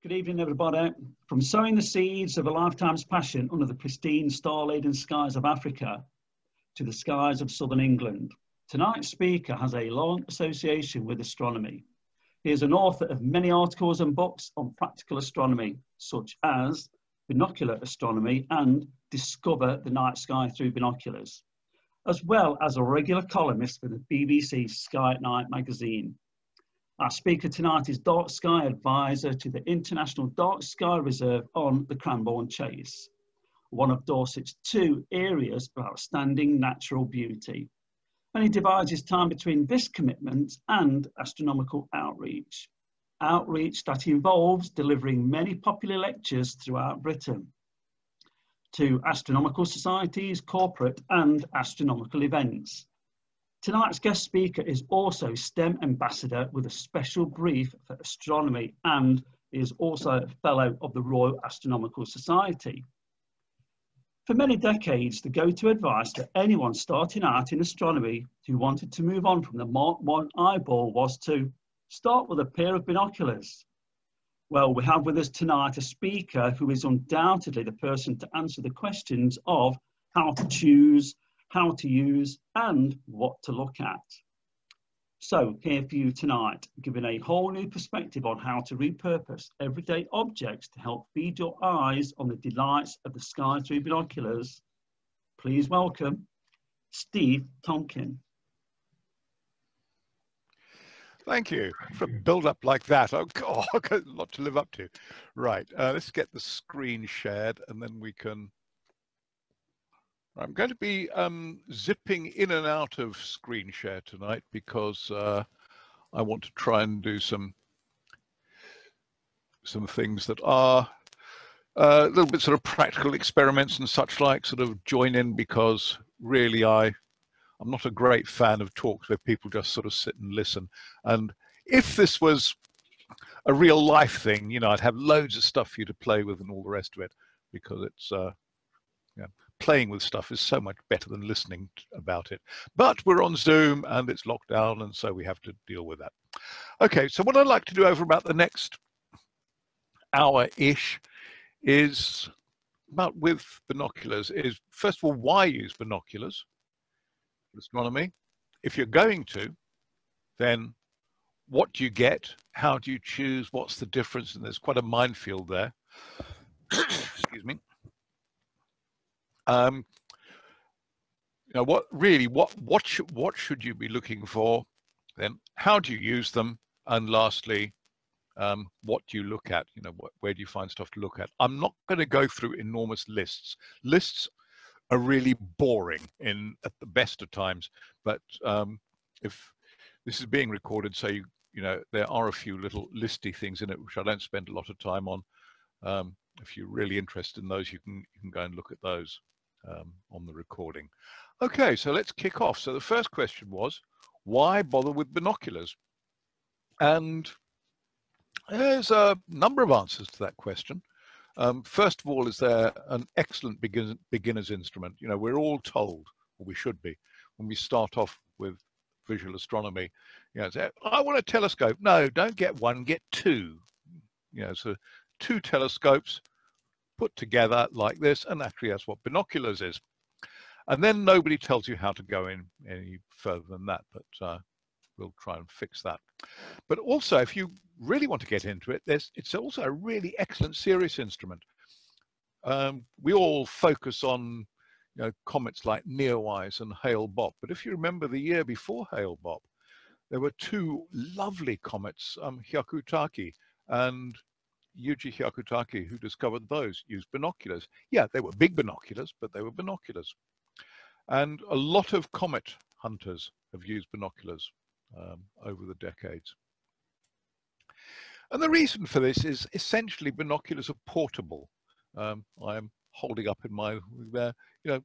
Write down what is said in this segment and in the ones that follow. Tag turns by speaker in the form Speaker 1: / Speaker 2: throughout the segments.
Speaker 1: Good evening, everybody. From sowing the seeds of a lifetime's passion under the pristine star-laden skies of Africa to the skies of southern England, tonight's speaker has a long association with astronomy. He is an author of many articles and books on practical astronomy, such as Binocular Astronomy and Discover the Night Sky Through Binoculars, as well as a regular columnist for the BBC Sky at Night magazine. Our speaker tonight is Dark Sky Advisor to the International Dark Sky Reserve on the Cranbourne Chase, one of Dorset's two areas of outstanding natural beauty. And he divides his time between this commitment and astronomical outreach that involves delivering many popular lectures throughout Britain to astronomical societies, corporate and astronomical events. Tonight's guest speaker is also STEM ambassador with a special brief for astronomy and is also a fellow of the Royal Astronomical Society. For many decades, the go-to advice for anyone starting out in astronomy who wanted to move on from the Mark I eyeball was to start with a pair of binoculars. Well, we have with us tonight a speaker who is undoubtedly the person to answer the questions of how to choose, how to use, and what to look at. So, here for you tonight, giving a whole new perspective on how to repurpose everyday objects to help feed your eyes on the delights of the sky through binoculars. Please welcome Steve Tonkin.
Speaker 2: Thank you for a build-up like that. Oh God, I've got a lot to live up to. Right, let's get the screen shared and then we can... I'm going to be zipping in and out of screen share tonight because I want to try and do some things that are a little bit sort of practical experiments and such like, sort of join in, because really I'm not a great fan of talks where people just sort of sit and listen. And if this was a real life thing, you know, I'd have loads of stuff for you to play with and all the rest of it, because it's playing with stuff is so much better than listening about it. But we're on Zoom and it's locked down, and so we have to deal with that. Okay, so what I'd like to do over about the next hour-ish is about with binoculars is, first of all, why use binoculars for astronomy? If you're going to, then what do you get? How do you choose? What's the difference? And there's quite a minefield there. Excuse me. You know, what should you be looking for? Then how do you use them? And lastly, what do you look at? You know, where do you find stuff to look at? I'm not going to go through enormous lists. Lists are really boring at the best of times. But if this is being recorded, so you know, there are a few little listy things in it which I don't spend a lot of time on. If you're really interested in those, you can go and look at those on the recording. Okay, so let's kick off. So the first question was, why bother with binoculars? And there's a number of answers to that question. First of all, is there an excellent beginner's instrument? You know, we're all told, or we should be, when we start off with visual astronomy, you know, say, I want a telescope. No, don't get one, get two. You know, so 2 telescopes put together like this, and actually that's what binoculars is. And then nobody tells you how to go in any further than that, but we'll try and fix that. But also, if you really want to get into it, it's also a really excellent serious instrument. We all focus on, you know, comets like Neowise and Hale-Bopp, but if you remember the year before Hale-Bopp, there were 2 lovely comets, Hyakutake and Yuji Hyakutake, who discovered those, used binoculars. Yeah, they were big binoculars, but they were binoculars. And a lot of comet hunters have used binoculars over the decades. And the reason for this is essentially binoculars are portable. I am holding up in my, you know,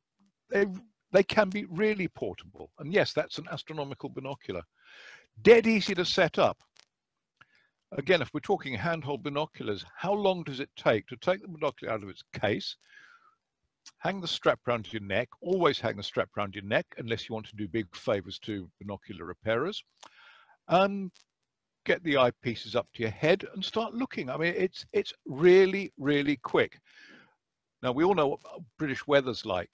Speaker 2: they can be really portable. And yes, that's an astronomical binocular. Dead easy to set up. Again, if we're talking handheld binoculars, how long does it take to take the binocular out of its case, hang the strap around your neck, always hang the strap around your neck, unless you want to do big favors to binocular repairers, get the eyepieces up to your head and start looking. I mean, it's really, really quick. Now, we all know what British weather's like.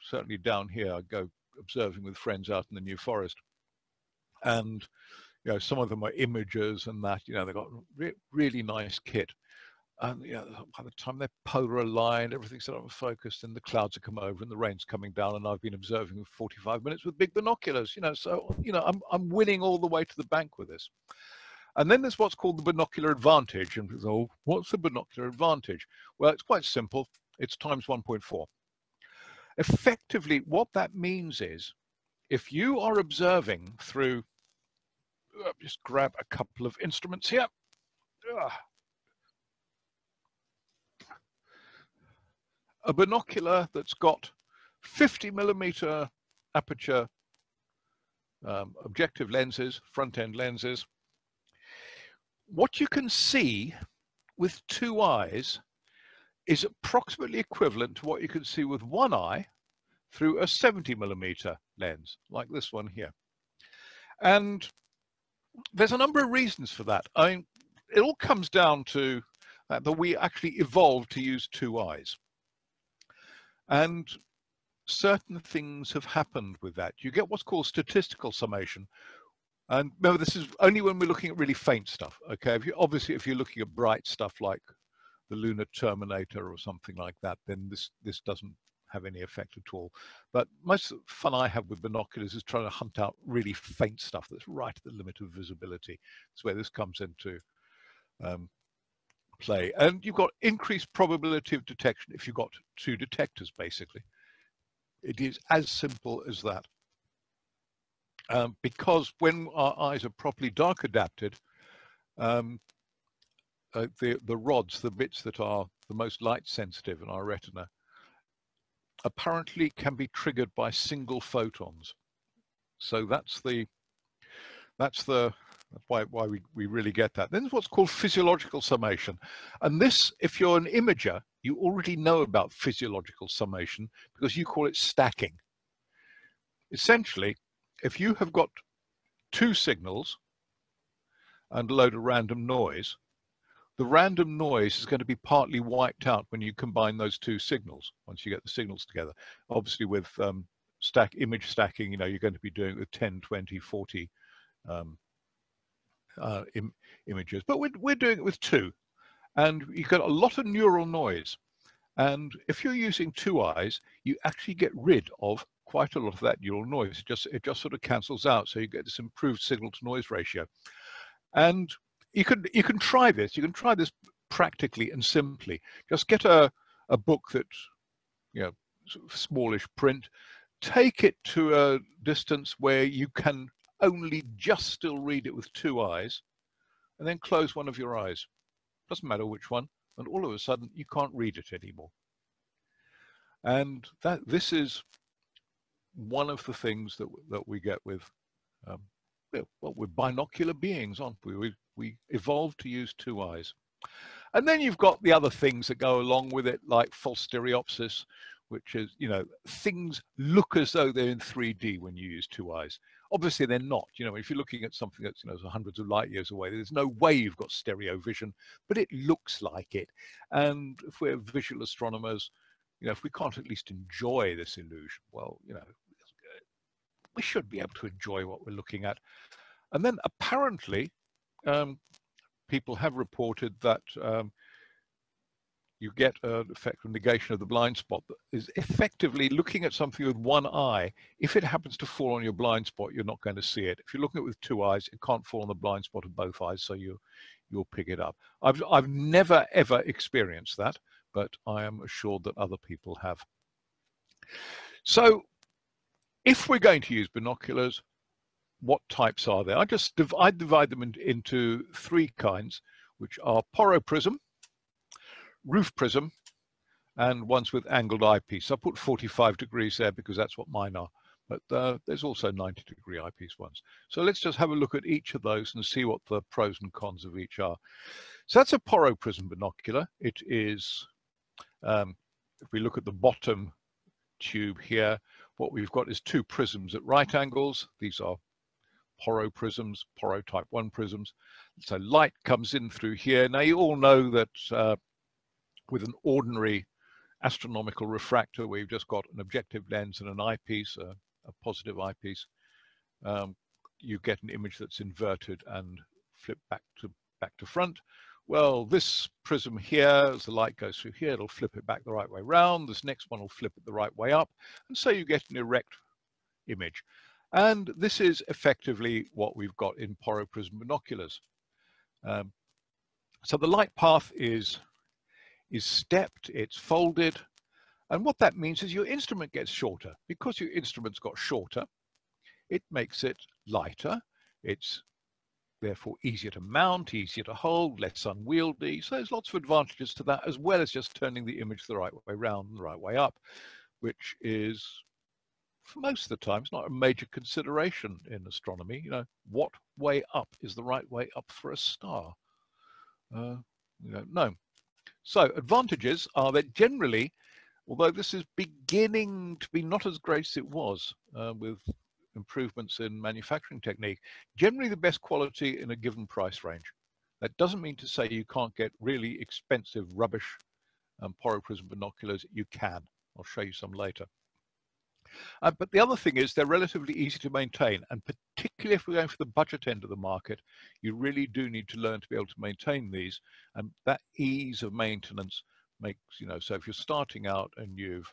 Speaker 2: Certainly down here, I go observing with friends out in the New Forest. And, you know, some of them are imagers and that, you know, they've got really nice kit. And, you know, by the time they're polar aligned, everything's set up and focused, and the clouds have come over and the rain's coming down, and I've been observing for 45 minutes with big binoculars, you know, so, you know, I'm winning all the way to the bank with this. And then there's what's called the Binocular Advantage. And so, what's the Binocular Advantage? Well, it's quite simple. It's times 1.4. Effectively, what that means is, if you are observing through, just grab a couple of instruments here. A binocular that's got 50mm aperture objective lenses, front-end lenses. What you can see with two eyes is approximately equivalent to what you can see with one eye through a 70mm lens, like this one here. And there's a number of reasons for that. I mean, it all comes down to that we actually evolved to use two eyes. And certain things have happened with that. You get what's called statistical summation. And remember, this is only when we're looking at really faint stuff, okay? Obviously, if you're looking at bright stuff like the lunar terminator or something like that, then this doesn't have any effect at all. But most of the fun I have with binoculars is trying to hunt out really faint stuff that's right at the limit of visibility. That's where this comes into play. And you've got increased probability of detection if you've got two detectors, basically. It is as simple as that. Because when our eyes are properly dark adapted, the rods, the bits that are the most light sensitive in our retina, apparently can be triggered by single photons. So that's why we really get that. Then there's what's called physiological summation. And this, if you're an imager, you already know about physiological summation because you call it stacking. Essentially, if you have got two signals and a load of random noise, the random noise is going to be partly wiped out when you combine those two signals, once you get the signals together. Obviously with image stacking, you know, you're going to be doing it with 10, 20, 40 images, but we're doing it with two, and you get a lot of neural noise. And if you're using two eyes, you actually get rid of quite a lot of that neural noise. It just sort of cancels out, so you get this improved signal to noise ratio. And you can try this. You can try this practically and simply. Just get a book that, you know, sort of smallish print. Take it to a distance where you can only just still read it with two eyes, and then close one of your eyes. Doesn't matter which one, and all of a sudden you can't read it anymore. And this is one of the things that we get with well, we're binocular beings, aren't we? We evolved to use two eyes. And then you've got the other things that go along with it, like false stereopsis, which is, you know, things look as though they're in 3D when you use two eyes. Obviously, they're not. You know, if you're looking at something that's, you know, hundreds of light years away, there's no way you've got stereo vision, but it looks like it. And if we're visual astronomers, you know, if we can't at least enjoy this illusion, well, you know, we should be able to enjoy what we're looking at. And then apparently, people have reported that you get an effect of negation of the blind spot that is effectively looking at something with one eye. If it happens to fall on your blind spot, you're not going to see it. If you're looking at it with two eyes, it can't fall on the blind spot of both eyes, so you'll pick it up. I've never ever experienced that, but I am assured that other people have. So if we're going to use binoculars, what types are there? I divide them into three kinds, which are Porro Prism, Roof Prism, and ones with angled eyepiece. I put 45 degrees there because that's what mine are, but there's also 90-degree eyepiece ones. So let's just have a look at each of those and see what the pros and cons of each are. So that's a Porro Prism binocular. It is, if we look at the bottom tube here, what we've got is two prisms at right angles. These are Porro prisms, Porro type 1 prisms. So light comes in through here. Now you all know that with an ordinary astronomical refractor, where you've just got an objective lens and an eyepiece, a positive eyepiece, you get an image that's inverted and flipped back to front. Well, this prism here, as the light goes through here, it'll flip it back the right way round. This next one will flip it the right way up. And so you get an erect image. And this is effectively what we've got in Porro Prism binoculars. So the light path is stepped, it's folded. And what that means is your instrument gets shorter. Because your instrument's got shorter, it makes it lighter. It's therefore easier to mount, easier to hold, less unwieldy. So there's lots of advantages to that, as well as just turning the image the right way round and the right way up, which is, for most of the time, it's not a major consideration in astronomy. You know, what way up is the right way up for a star? You don't know. So advantages are that generally, although this is beginning to be not as great as it was with improvements in manufacturing technique, generally the best quality in a given price range. That doesn't mean to say you can't get really expensive rubbish Porro Prism binoculars. You can. I'll show you some later. But the other thing is they're relatively easy to maintain, and particularly if we're going for the budget end of the market, you really do need to learn to be able to maintain these, and that ease of maintenance makes, you know, so if you're starting out and you've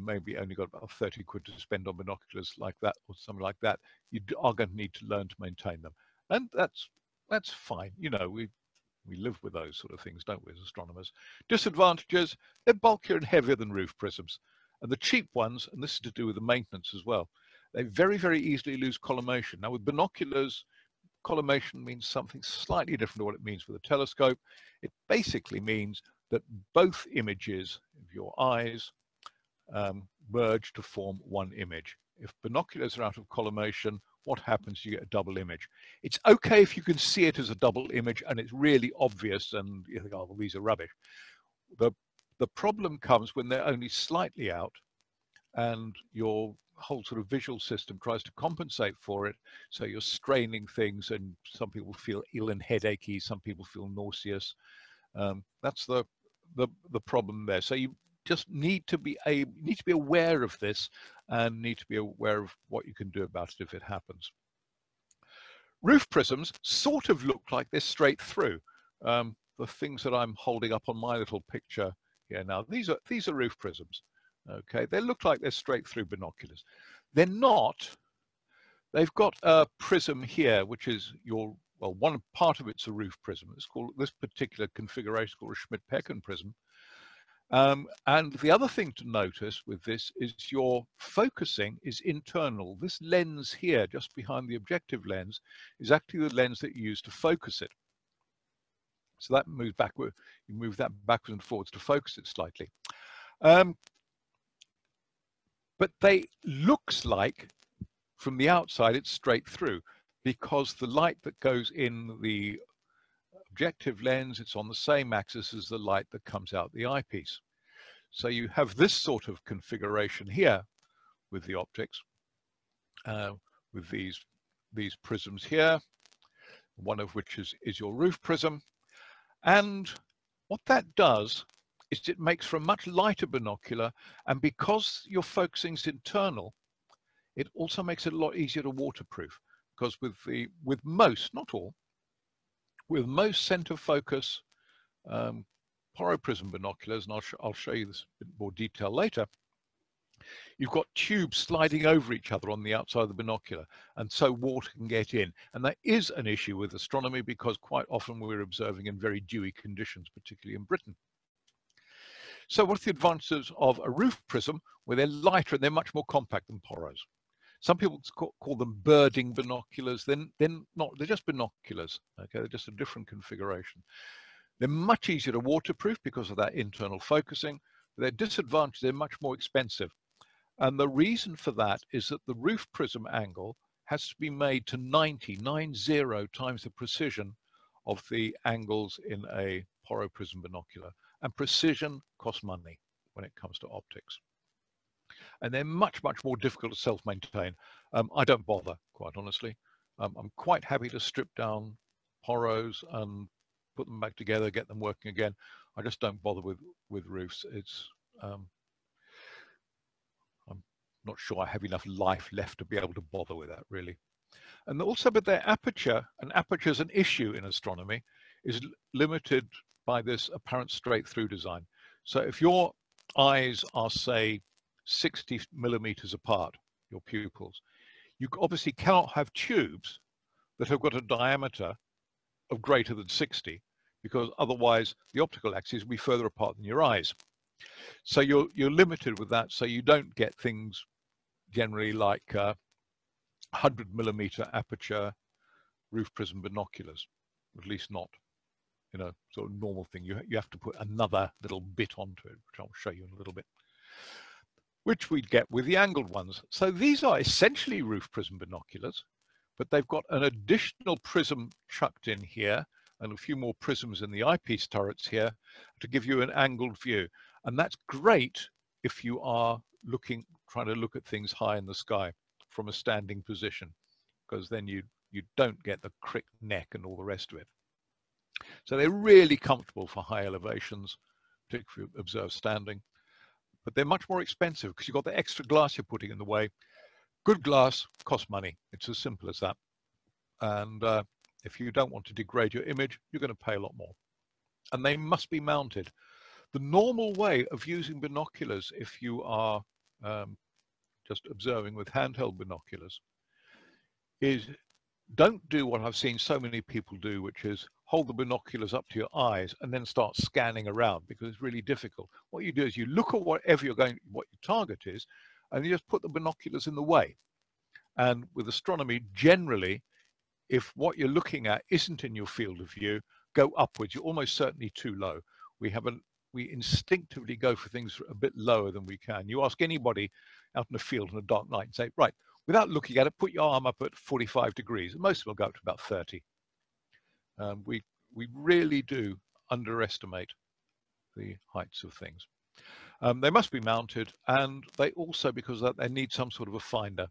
Speaker 2: maybe only got about 30 quid to spend on binoculars like that or something like that, you are going to need to learn to maintain them. And that's fine. You know, we live with those sort of things, don't we, as astronomers? Disadvantages, they're bulkier and heavier than roof prisms. And the cheap ones, and this is to do with the maintenance as well, they very, very easily lose collimation. Now with binoculars, collimation means something slightly different to what it means with a telescope. It basically means that both images of your eyes merge to form one image. If binoculars are out of collimation, what happens? You get a double image. It's okay if you can see it as a double image and it's really obvious and you think, oh, well, these are rubbish. The problem comes when they're only slightly out and your whole sort of visual system tries to compensate for it. So you're straining things, and some people feel ill and headachy, some people feel nauseous. That's the problem there. So you just need to be aware of this and need to be aware of what you can do about it if it happens. Roof prisms sort of look like they're straight through. The things that I'm holding up on my little picture here now, these are roof prisms. Okay, they look like they're straight through binoculars. They're not. They've got a prism here, which is one part of it's a roof prism. It's called, this particular configuration called a Schmidt-Pecken prism. And the other thing to notice with this is your focusing is internal. This lens here, just behind the objective lens, is actually the lens that you use to focus it. So that moves backward. You move that backwards and forwards to focus it slightly. But looks like from the outside it's straight through, because the light that goes in the objective lens, it's on the same axis as the light that comes out the eyepiece. So you have this sort of configuration here with the optics, with these prisms here, one of which is your roof prism. And what that does is it makes for a much lighter binocular, and because your focusing is internal, it also makes it a lot easier to waterproof, because with most, not all, with most center focus Porro Prism binoculars, and I'll show you this in more detail later, you've got tubes sliding over each other on the outside of the binocular, and so water can get in. And that is an issue with astronomy, because quite often we're observing in very dewy conditions, particularly in Britain. So what's the advantages of a roof prism? Well, they're lighter and they're much more compact than Porros. Some people call them birding binoculars. They're not, they're just binoculars. Okay, they're just a different configuration. They're much easier to waterproof because of that internal focusing. Their disadvantage, they're much more expensive. And the reason for that is that the roof prism angle has to be made to 90 times the precision of the angles in a Porro Prism binocular. And precision costs money when it comes to optics. And they're much, much more difficult to self-maintain. I don't bother, quite honestly. I'm quite happy to strip down Porros and put them back together, get them working again. I just don't bother with roofs. It's I'm not sure I have enough life left to be able to bother with that, really. And also with their aperture, and aperture is an issue in astronomy, is limited by this apparent straight through design. So if your eyes are, say, 60 millimeters apart, your pupils, you obviously cannot have tubes that have got a diameter of greater than 60, because otherwise the optical axis will be further apart than your eyes. So you're limited with that, so you don't get things generally like 100 millimeter aperture roof prism binoculars, at least not, you know, sort of normal thing. You have to put another little bit onto it, which I'll show you in a little bit, which we'd get with the angled ones. So these are essentially roof prism binoculars, but they've got an additional prism chucked in here and a few more prisms in the eyepiece turrets here to give you an angled view. And that's great if you are trying to look at things high in the sky from a standing position, because then you don't get the crick neck and all the rest of it. So they're really comfortable for high elevations, particularly if you observe standing, but they're much more expensive because you've got the extra glass you're putting in the way. Good glass costs money. It's as simple as that. And if you don't want to degrade your image, you're going to pay a lot more. And they must be mounted. The normal way of using binoculars, if you are just observing with handheld binoculars, is don't do what I've seen so many people do, which is hold the binoculars up to your eyes and then start scanning around, because it's really difficult. What you do is you look at what your target is, and you just put the binoculars in the way. And with astronomy, generally, if what you're looking at isn't in your field of view, go upwards. You're almost certainly too low. We instinctively go for things a bit lower than we can. You ask anybody out in the field on a dark night and say, right, without looking at it, put your arm up at 45 degrees. And most of them will go up to about 30. We really do underestimate the heights of things. They must be mounted, and they also, because of that, they need some sort of a finder.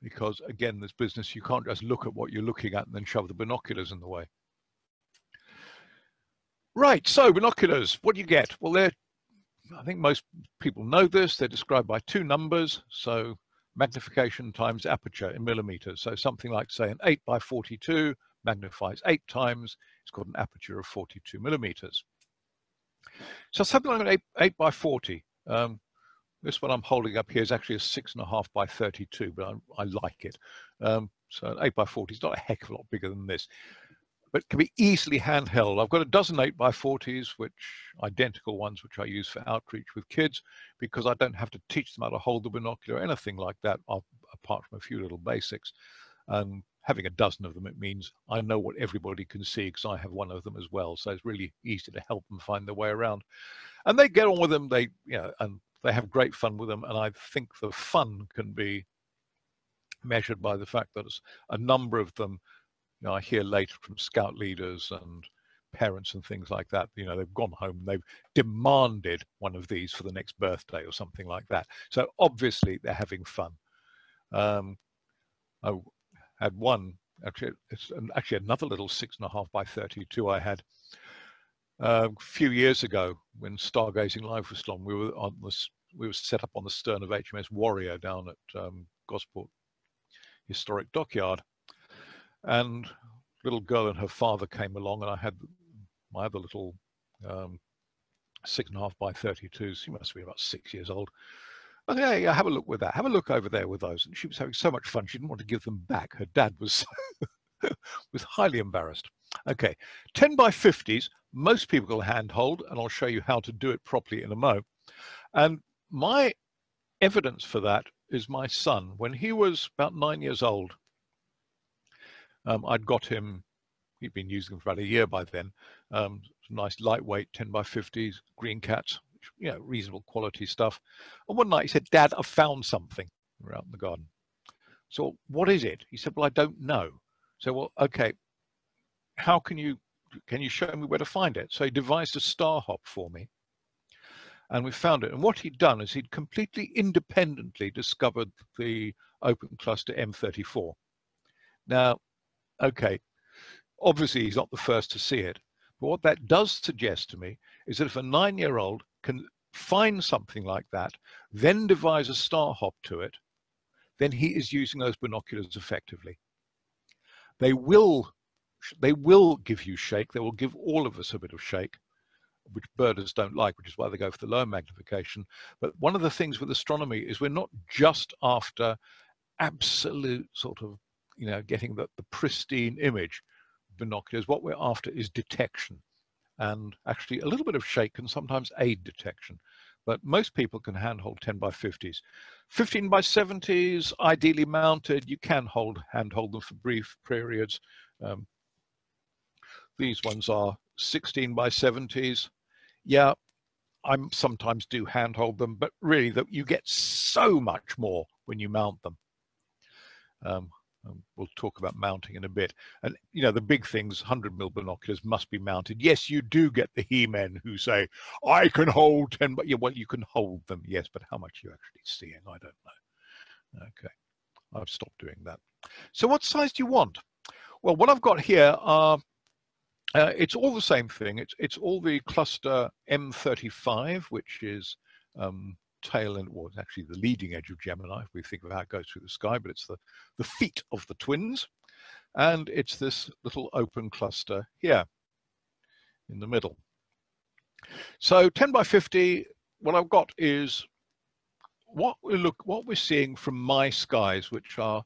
Speaker 2: Because again, this business, you can't just look at what you're looking at and then shove the binoculars in the way. Right, so binoculars, what do you get? Well, I think most people know this. They're described by two numbers. So magnification times aperture in millimeters. So something like, say, an 8x42 magnifies 8 times. It's got an aperture of 42 millimeters. So something like an 8x40. This one I'm holding up here is actually a 6.5x32, but I like it. So an 8x40 is not a heck of a lot bigger than this, but can be easily handheld. I've got a dozen 8x40s, identical ones, which I use for outreach with kids, because I don't have to teach them how to hold the binocular or anything like that, apart from a few little basics. And having a dozen of them, it means I know what everybody can see because I have one of them as well. So it's really easy to help them find their way around. And they get on with them. And they have great fun with them. And I think the fun can be measured by the fact that a number of them, I hear later from scout leaders and parents and things like that, they've gone home and they've demanded one of these for the next birthday or something like that. So obviously they're having fun. I had one, actually another little 6.5x32 I had a few years ago when Stargazing Live was on. We were set up on the stern of HMS Warrior down at Gosport Historic Dockyard. And little girl and her father came along, and I had my other little 6.5x32. She must be about 6 years old. I said, yeah, have a look with that. Have a look over there with those. And she was having so much fun, she didn't want to give them back. Her dad was was highly embarrassed. Okay, 10x50s, most people can handhold, and I'll show you how to do it properly in a mo. And my evidence for that is my son. When he was about 9 years old, I'd got him, he'd been using them for about a year by then, nice lightweight 10x50s, green cats, reasonable quality stuff. And one night he said, Dad, I've found something. We're out in the garden. So what is it? He said, well, I don't know. So, well, okay, can you show me where to find it? So he devised a star hop for me, and we found it. And what he'd done is he'd completely independently discovered the open cluster M34. Now, okay, obviously he's not the first to see it, but what that does suggest to me is that if a 9-year-old can find something like that, then devise a star hop to it, then he is using those binoculars effectively. They will give you shake. They will give all of us a bit of shake, which birders don't like, which is why they go for the lower magnification. But one of the things with astronomy is we're not just after absolute sort of, getting the pristine image. Binoculars, what we're after is detection, and actually a little bit of shake can sometimes aid detection, but most people can handhold 10 by 50s. 15 by 70s, ideally mounted, you can handhold them for brief periods. These ones are 16 by 70s. Yeah, I sometimes do handhold them, but really you get so much more when you mount them. We'll talk about mounting in a bit. And, the big things, 100mm binoculars must be mounted. Yes, you do get the he-men who say, I can hold 10, but yeah, well, you can hold them, yes, but how much are you actually seeing? I don't know. Okay, I've stopped doing that. So what size do you want? Well, what I've got here are, it's all the same thing. It's all the cluster M35, which is tail end, well, it's actually the leading edge of Gemini, if we think of how it goes through the sky, but it's the feet of the twins. And it's this little open cluster here in the middle. So 10 by 50, what I've got is what we're seeing from my skies, which are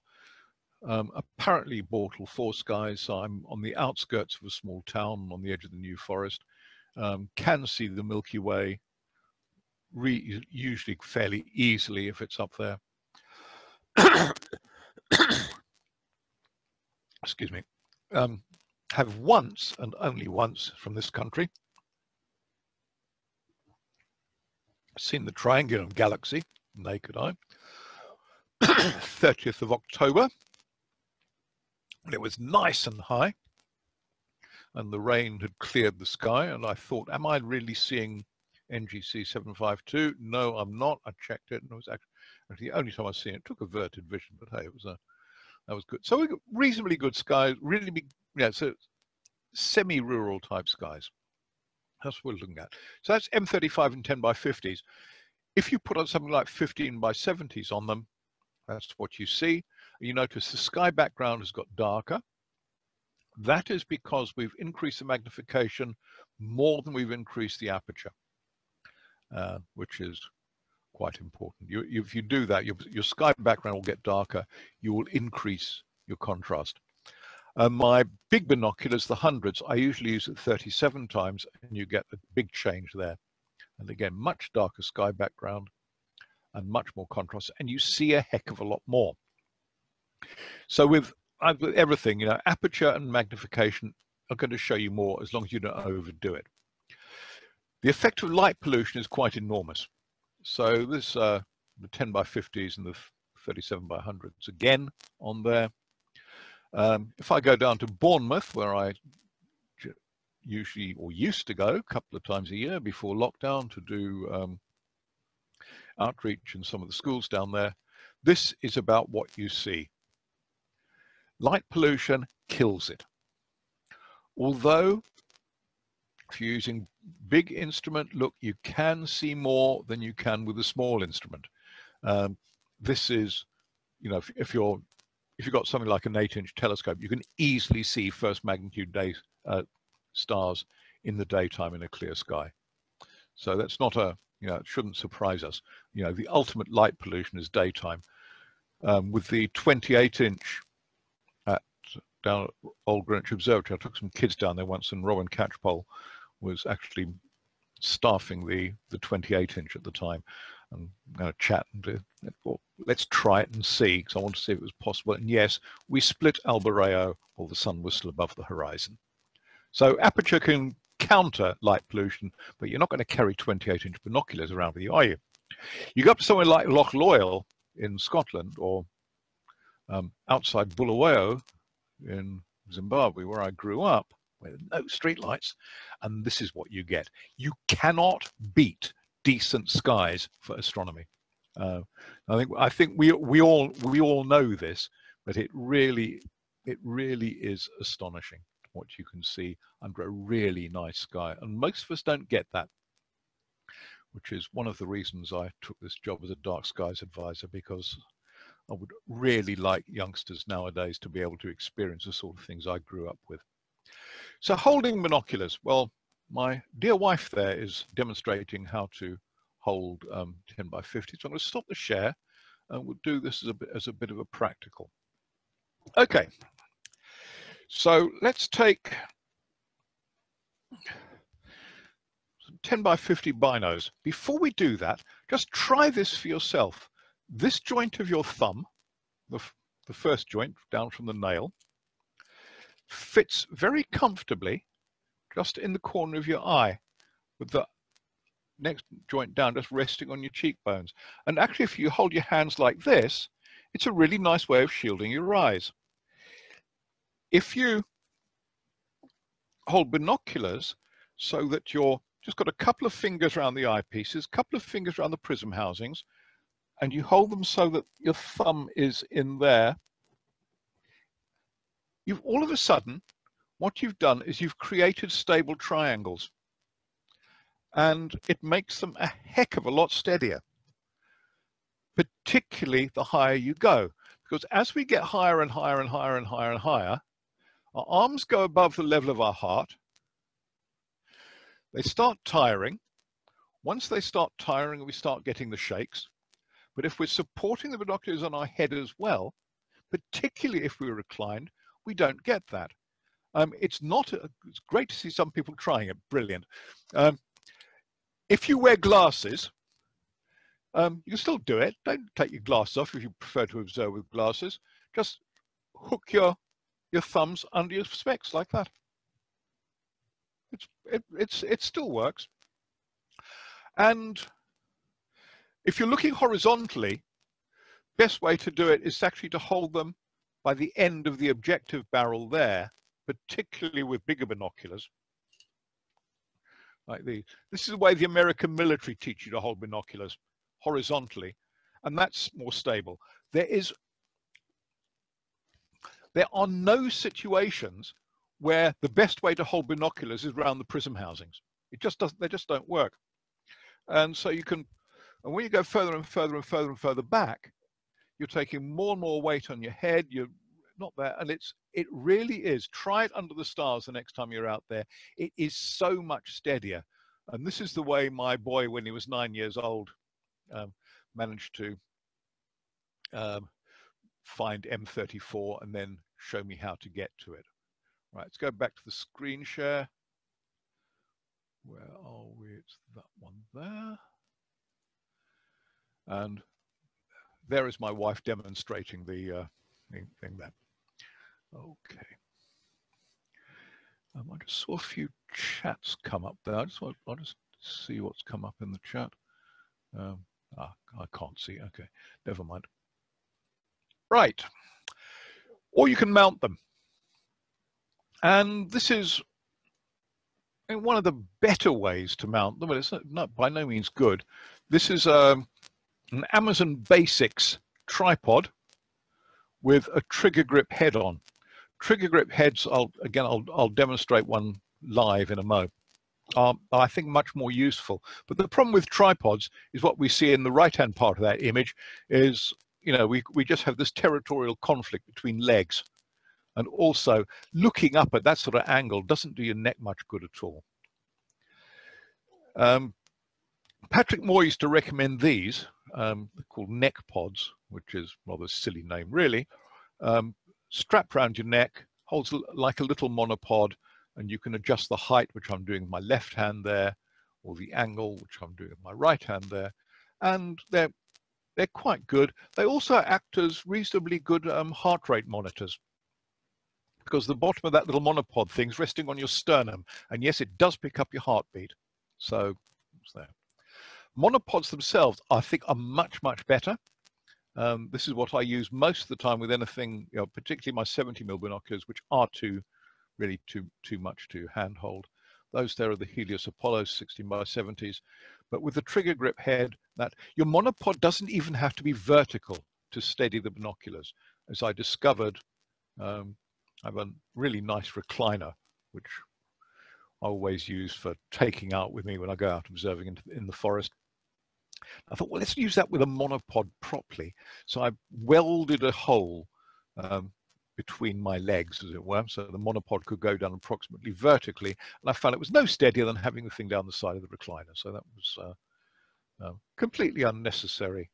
Speaker 2: apparently Bortle 4 skies. So I'm on the outskirts of a small town on the edge of the New Forest, can see the Milky Way usually fairly easily if it's up there. Excuse me. Have once and only once from this country seen the Triangulum Galaxy, naked eye, 30th of October. And it was nice and high, and the rain had cleared the sky, and I thought, am I really seeing NGC 752? No, I'm not. I checked it, and it was actually the only time I've seen it. It took averted vision, but hey, that was good. So we got reasonably good skies, really big, so semi-rural type skies. That's what we're looking at. So that's M35 and 10 by 50s. If you put on something like 15 by 70s on them, that's what you see. You notice the sky background has got darker. That is because we've increased the magnification more than we've increased the aperture, which is quite important. If you do that, your sky background will get darker. You will increase your contrast. My big binoculars, the 100s, I usually use at 37 times, and you get a big change there. And again, much darker sky background and much more contrast, and you see a heck of a lot more. So with everything, aperture and magnification are going to show you more as long as you don't overdo it. The effect of light pollution is quite enormous. So this, the 10 by 50s and the 37 by 100s again on there. If I go down to Bournemouth, where I usually or used to go a couple of times a year before lockdown to do outreach in some of the schools down there, this is about what you see. Light pollution kills it. Although, if you're using big instrument, look, you can see more than you can with a small instrument. This is, if you've got something like an 8-inch telescope, you can easily see first magnitude stars in the daytime in a clear sky. So that's not it shouldn't surprise us. The ultimate light pollution is daytime. With the 28-inch down at Old Greenwich Observatory, I took some kids down there once, and Robin Catchpole was actually staffing the 28-inch at the time. I'm going to chat and let's try it and see, because I want to see if it was possible. And yes, we split Alboreo, or the sun was still above the horizon. So aperture can counter light pollution, but you're not going to carry 28-inch binoculars around with you, are you? You go up to somewhere like Loch Loyal in Scotland, or outside Bulawayo in Zimbabwe, where I grew up, with no streetlights, and this is what you get. You cannot beat decent skies for astronomy. I think we all know this, but it really it really is astonishing what you can see under a really nice sky. And most of us don't get that, which is one of the reasons I took this job as a dark skies advisor, because I would really like youngsters nowadays to be able to experience the sort of things I grew up with. So holding binoculars, well, my dear wife there is demonstrating how to hold 10 by 50. So I'm going to stop the share and we'll do this as a bit of a practical. Okay, so let's take some 10 by 50 binos. Before we do that, just try this for yourself. This joint of your thumb, the first joint down from the nail, fits very comfortably just in the corner of your eye, with the next joint down just resting on your cheekbones. And actually, if you hold your hands like this, it's a really nice way of shielding your eyes. If you hold binoculars so that you're just got a couple of fingers around the eyepieces, a couple of fingers around the prism housings, and you hold them so that your thumb is in there, you've all of a sudden, what you've done is you've created stable triangles, and it makes them a heck of a lot steadier, particularly the higher you go, because as we get higher and higher and higher and higher and higher, our arms go above the level of our heart. They start tiring. Once they start tiring, we start getting the shakes. But if we're supporting the binoculars on our head as well, particularly if we're reclined, we don't get that. It's great to see some people trying it. Brilliant. If you wear glasses, you can still do it. Don't take your glasses off if you prefer to observe with glasses. Just hook your thumbs under your specs like that. It still works. And if you're looking horizontally, best way to do it is actually to hold them by the end of the objective barrel there, particularly with bigger binoculars like these. This is the way the American military teach you to hold binoculars, horizontally, and that's more stable. There are no situations where the best way to hold binoculars is around the prism housings. It just doesn't, they just don't work. And so you can, and when you go further and further and further and further back, you're taking more and more weight on your head. You're not there, and it really is. Try it under the stars the next time you're out there. It is so much steadier. And this is the way my boy, when he was 9 years old, managed to find M34 and then show me how to get to it. Right, let's go back to the screen share. Where are we? It's that one there. And there is my wife demonstrating the thing there. Okay. I just saw a few chats come up there. I'll just see what's come up in the chat. I can't see. Okay, never mind. Right. Or you can mount them. And this is one of the better ways to mount them, but it's not by no means good. This is an Amazon Basics tripod with a trigger grip head on. Trigger grip heads, I'll demonstrate one live in a mo. I think much more useful. But the problem with tripods is what we see in the right-hand part of that image is, you know, we just have this territorial conflict between legs. And also, looking up at that sort of angle doesn't do your neck much good at all. Patrick Moore used to recommend these, they're called Neckpods, which is rather a silly name, really. Strapped around your neck, holds like a little monopod, and you can adjust the height, which I'm doing with my left hand there, or the angle, which I'm doing with my right hand there. And they're quite good. They also act as reasonably good heart rate monitors, because the bottom of that little monopod thing's resting on your sternum, and yes, it does pick up your heartbeat. So it's there. Monopods themselves, I think, are much, much better. This is what I use most of the time with anything, you know, particularly my 70mm binoculars, which are really too much to handhold. Those there are the Helios Apollo 16x70s. But with the trigger grip head, that your monopod doesn't even have to be vertical to steady the binoculars, as I discovered I have a really nice recliner, which I always use for taking out with me when I go out observing in the forest. I thought, well, let's use that with a monopod properly. So I welded a hole between my legs, as it were, so the monopod could go down approximately vertically. And I found it was no steadier than having the thing down the side of the recliner. So that was completely unnecessary.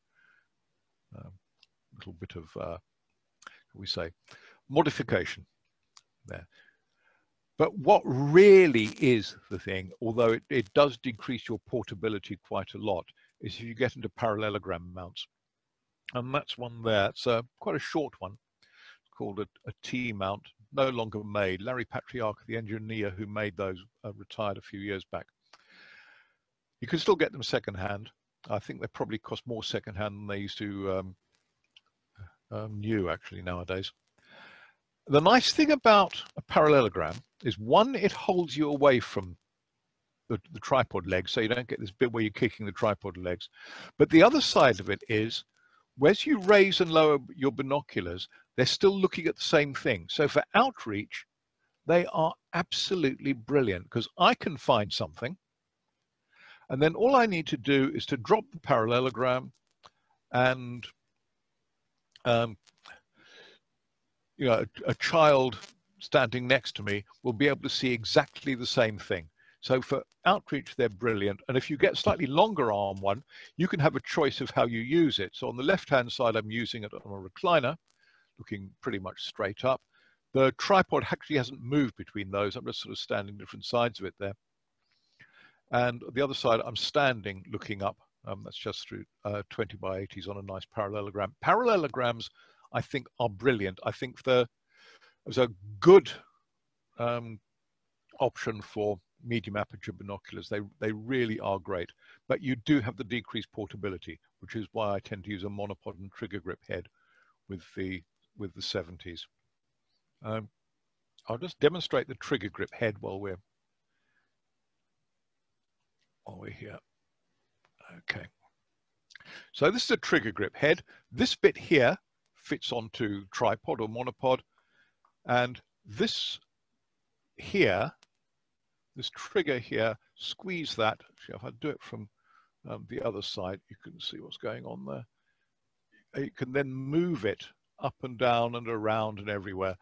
Speaker 2: Little bit of, we say, modification there. But what really is the thing, although it does decrease your portability quite a lot, is if you get into parallelogram mounts. And that's one there. It's quite a short one, called a T mount, no longer made. Larry Patriarch, the engineer who made those, retired a few years back. You can still get them secondhand. I think they probably cost more secondhand than they used to new, actually, nowadays. The nice thing about a parallelogram is, one, it holds you away from the tripod legs, so you don't get this bit where you're kicking the tripod legs. But the other side of it is, as you raise and lower your binoculars, they're still looking at the same thing. So for outreach, they are absolutely brilliant, because I can find something, and then all I need to do is to drop the parallelogram, and you know, a child standing next to me will be able to see exactly the same thing. So for outreach, they're brilliant. And if you get slightly longer arm one, you can have a choice of how you use it. So on the left-hand side, I'm using it on a recliner, looking pretty much straight up. The tripod actually hasn't moved between those. I'm just sort of standing different sides of it there. And the other side, I'm standing looking up. That's just through 20 by 80s on a nice parallelogram. Parallelograms, I think, are brilliant. I think there's a good option for medium aperture binoculars. They really are great, but you do have the decreased portability, which is why I tend to use a monopod and trigger grip head with the 70s. I'll just demonstrate the trigger grip head while we're here. Okay. So this is a trigger grip head. This bit here fits onto tripod or monopod, and this here, this trigger here, squeeze that. Actually, if I do it from the other side, you can see what's going on there. You can then move it up and down and around and everywhere.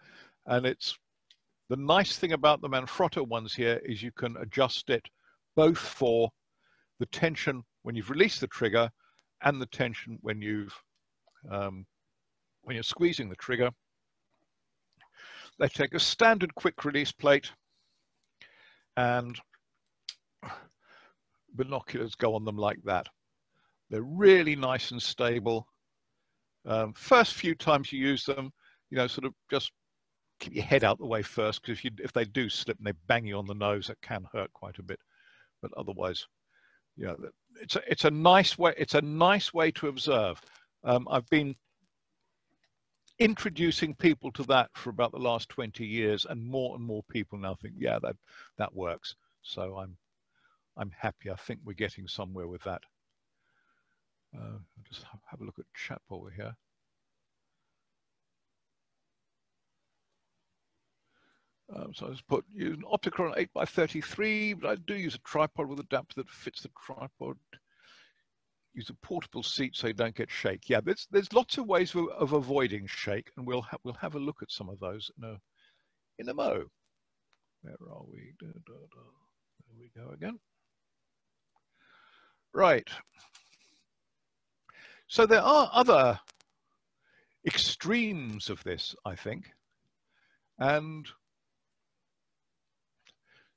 Speaker 2: And it's the nice thing about the Manfrotto ones here is you can adjust it both for the tension when you've released the trigger and the tension when you've when you're squeezing the trigger. They take a standard quick release plate, and binoculars go on them like that. They're really nice and stable. First few times you use them, you know, sort of just keep your head out the way first, because if they do slip and they bang you on the nose, it can hurt quite a bit. But otherwise, you know, it's a nice way. It's a nice way to observe. I've been introducing people to that for about the last 20 years, and more people now think, yeah, that works. So I'm happy. I think we're getting somewhere with that. I'll just have a look at chat while we're here. So I just use an Opticron 8x33, but I do use a tripod with adapter that fits the tripod. Use a portable seat so you don't get shake. Yeah, there's lots of ways of avoiding shake, and we'll have a look at some of those in a mo. Where are we? There we go again. Right. So there are other extremes of this, I think, and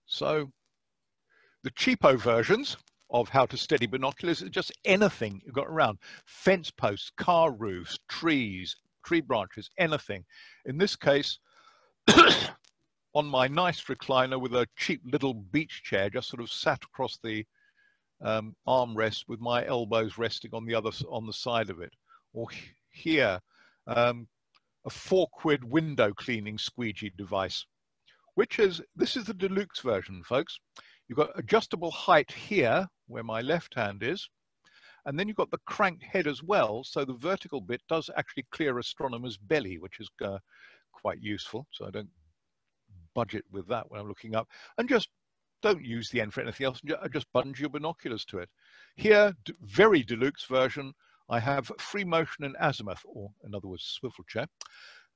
Speaker 2: so the cheapo versions of how to steady binoculars is just anything you've got around. Fence posts, car roofs, trees, tree branches, anything. In this case, on my nice recliner with a cheap little beach chair, just sort of sat across the armrest with my elbows resting on the side of it. Or here, a £4 window cleaning squeegee device, this is the deluxe version, folks. You've got adjustable height here, where my left hand is, and then you've got the cranked head as well, so the vertical bit does actually clear astronomer's belly, which is quite useful, so I don't budget with that when I'm looking up, and just don't use the end for anything else, just bungee your binoculars to it. Here, very deluxe version, I have free motion and azimuth, or in other words, swivel chair.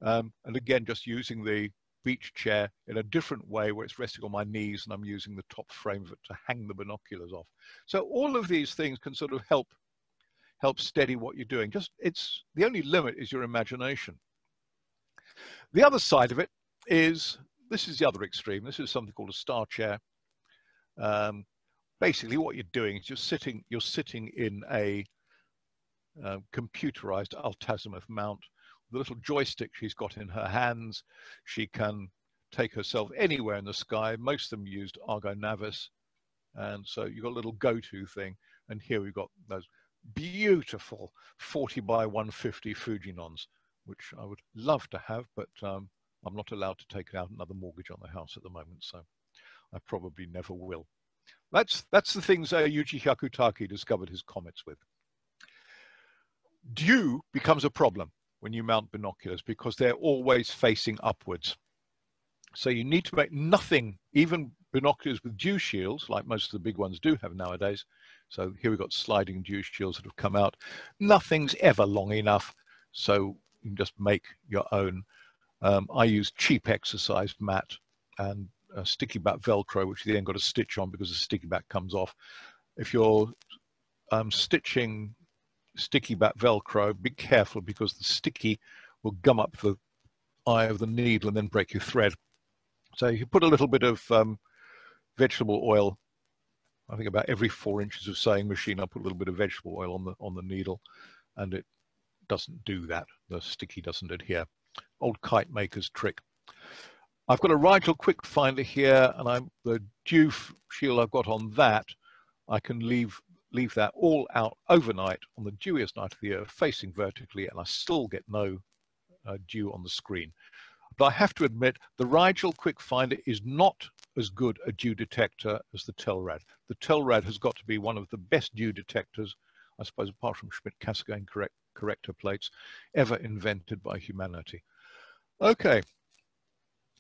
Speaker 2: And again, just using the beach chair in a different way where it's resting on my knees and I'm using the top frame of it to hang the binoculars off. So all of these things can sort of help steady what you're doing. It's the only limit is your imagination. The other side of it is, this is the other extreme. This is something called a star chair. Basically what you're doing is you're sitting in a computerized alt-azimuth mount. The little joystick she's got in her hands, she can take herself anywhere in the sky. Most of them used Argo Navis, and so you've got a little go-to thing. And here we've got those beautiful 40 by 150 Fujinons, which I would love to have, but I'm not allowed to take out another mortgage on the house at the moment, so I probably never will. That's the things Yuji Hyakutake discovered his comets with. Dew becomes a problem when you mount binoculars because they're always facing upwards. So you need to make nothing, even binoculars with dew shields, like most of the big ones do have nowadays. So here we've got sliding dew shields that have come out. Nothing's ever long enough, so you can just make your own. I use cheap exercise mat and sticky back Velcro, which you then got to stitch on because the sticky back comes off. If you're stitching sticky back Velcro, be careful because the sticky will gum up the eye of the needle and then break your thread. So you put a little bit of vegetable oil, I think about every 4 inches of sewing machine, I'll put a little bit of vegetable oil on the needle, and it doesn't do that. The sticky doesn't adhere. Old kite maker's trick. I've got a Rigel quick finder here, and the dew shield I've got on that, I can leave that all out overnight on the dewiest night of the year, facing vertically, and I still get no dew on the screen. But I have to admit, the Rigel quick finder is not as good a dew detector as the Telrad. The Telrad has got to be one of the best dew detectors, I suppose, apart from Schmidt-Cassegrain corrector plates, ever invented by humanity. Okay,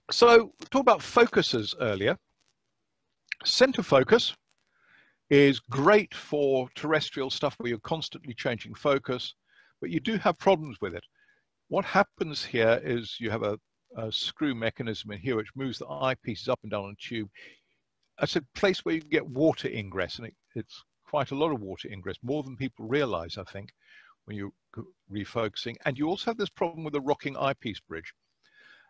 Speaker 2: so talk about focuses earlier. Center focus is great for terrestrial stuff where you're constantly changing focus, but you do have problems with it. What happens here is you have a screw mechanism in here which moves the eyepieces up and down on a tube. It's a place where you can get water ingress, and it's quite a lot of water ingress, more than people realize, I think, when you're refocusing. And you also have this problem with the rocking eyepiece bridge.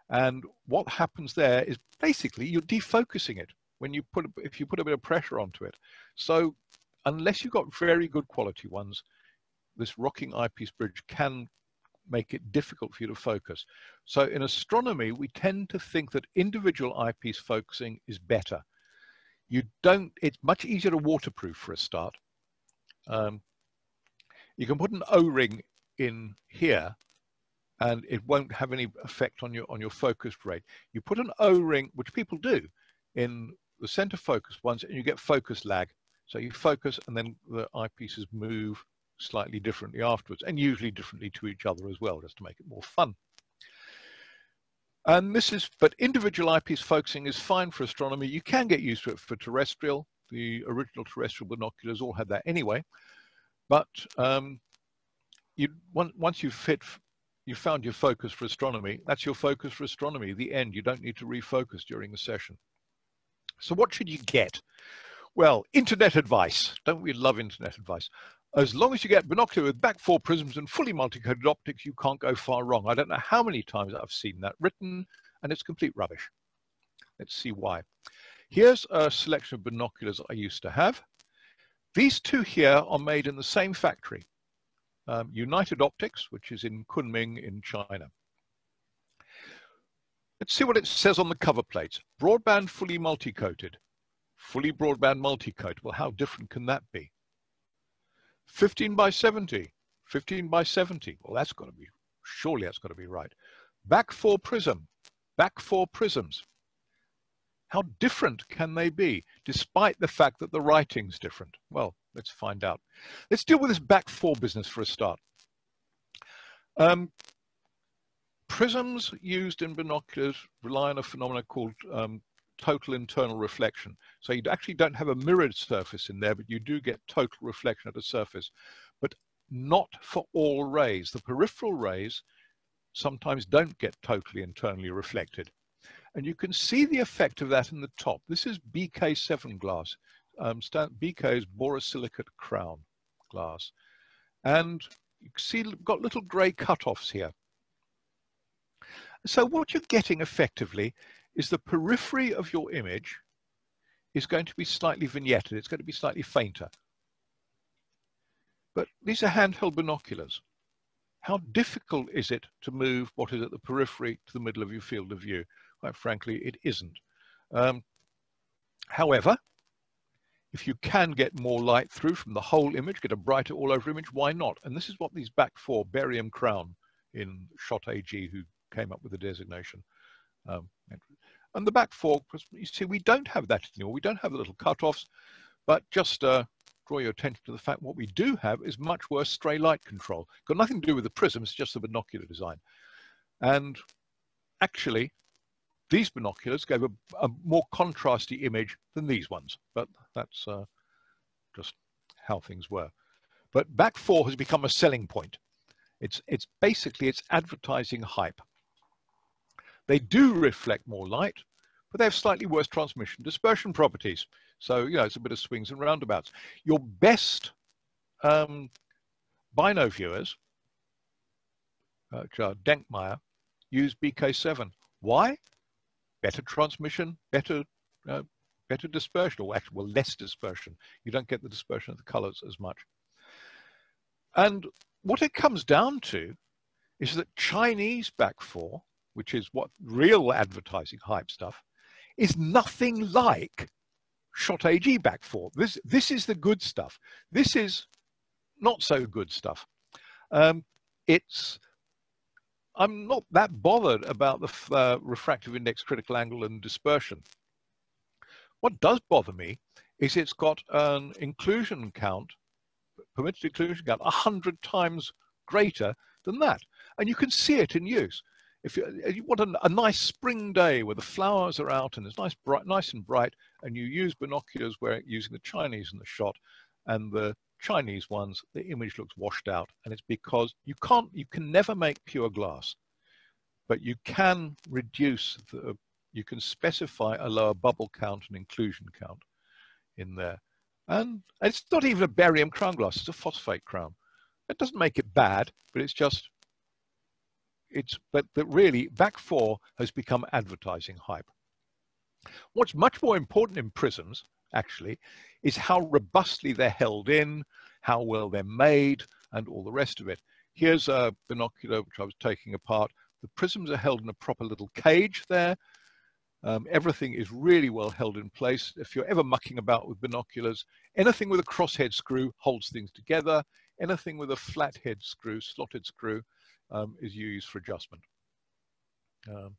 Speaker 2: And what happens there is basically you're defocusing it when you if you put a bit of pressure onto it. So unless you've got very good quality ones, this rocking eyepiece bridge can make it difficult for you to focus. So in astronomy, we tend to think that individual eyepiece focusing is better. It's much easier to waterproof for a start. You can put an O-ring in here and it won't have any effect on your focus rate. You put an O-ring, which people do, in the center focus ones, and you get focus lag. So you focus and then the eyepieces move slightly differently afterwards, and usually differently to each other as well, just to make it more fun. And but individual eyepiece focusing is fine for astronomy. You can get used to it for terrestrial. The original terrestrial binoculars all had that anyway. But once you've found your focus for astronomy, that's your focus for astronomy, the end. You don't need to refocus during the session. So what should you get? Well, internet advice. Don't we love internet advice? As long as you get binocular with BaK-4 prisms and fully multicoated optics, you can't go far wrong. I don't know how many times I've seen that written, and it's complete rubbish. Let's see why. Here's a selection of binoculars I used to have. These two here are made in the same factory, United Optics, which is in Kunming in China. Let's see what it says on the cover plates. Broadband fully multicoated. Fully broadband multicoated. Well, how different can that be? 15 by 70, 15 by 70. Well, that's got to be, surely that's got to be right. BaK-4 Prism, BaK-4 Prisms. How different can they be, despite the fact that the writing's different? Well, let's find out. Let's deal with this BaK-4 business for a start. prisms used in binoculars rely on a phenomenon called total internal reflection. So you actually don't have a mirrored surface in there, but you do get total reflection at a surface, but not for all rays. The peripheral rays sometimes don't get totally internally reflected. And you can see the effect of that in the top. This is BK7 glass. BK is borosilicate crown glass. And you can see we've got little gray cutoffs here. So what you're getting effectively is the periphery of your image is going to be slightly vignetted. It's going to be slightly fainter. But these are handheld binoculars. How difficult is it to move what is at the periphery to the middle of your field of view? Quite frankly, it isn't. However, if you can get more light through from the whole image, get a brighter all over image, why not? And this is what these BaK-4 barium crown in SHOT AG who came up with the designation. And the BaK-4, you see, we don't have that anymore. We don't have the little cutoffs, but just draw your attention to the fact what we do have is much worse stray light control. Got nothing to do with the prisms, just the binocular design. And actually, these binoculars gave a more contrasty image than these ones, but that's just how things were. But BaK-4 has become a selling point. It's basically its advertising hype. They do reflect more light, but they have slightly worse transmission dispersion properties. So, you know, it's a bit of swings and roundabouts. Your best bino viewers, which are Denkmeyer, use BK7. Why? Better transmission, better dispersion, or actually, well, less dispersion. You don't get the dispersion of the colors as much. And what it comes down to is that Chinese BaK-4, which is what real advertising hype stuff, is nothing like SHOT AG BaK-4. This is the good stuff. This is not so good stuff. I'm not that bothered about the refractive index, critical angle, and dispersion. What does bother me is it's got an inclusion count, permitted inclusion count, 100 times greater than that. And you can see it in use. If you want a nice spring day where the flowers are out and it's nice and bright, and you use binoculars where using the Chinese in the shot, and the Chinese ones, the image looks washed out, and it's because you can never make pure glass, but you can reduce you can specify a lower bubble count and inclusion count in there. And it's not even a barium crown glass, it's a phosphate crown. It doesn't make it bad, but it's just, but really BaK-4 has become advertising hype. What's much more important in prisms, actually, is how robustly they're held in, how well they're made, and all the rest of it. Here's a binocular which I was taking apart. The prisms are held in a proper little cage there. Everything is really well held in place. If you're ever mucking about with binoculars, anything with a crosshead screw holds things together. Anything with a flathead screw, slotted screw, is used for adjustment.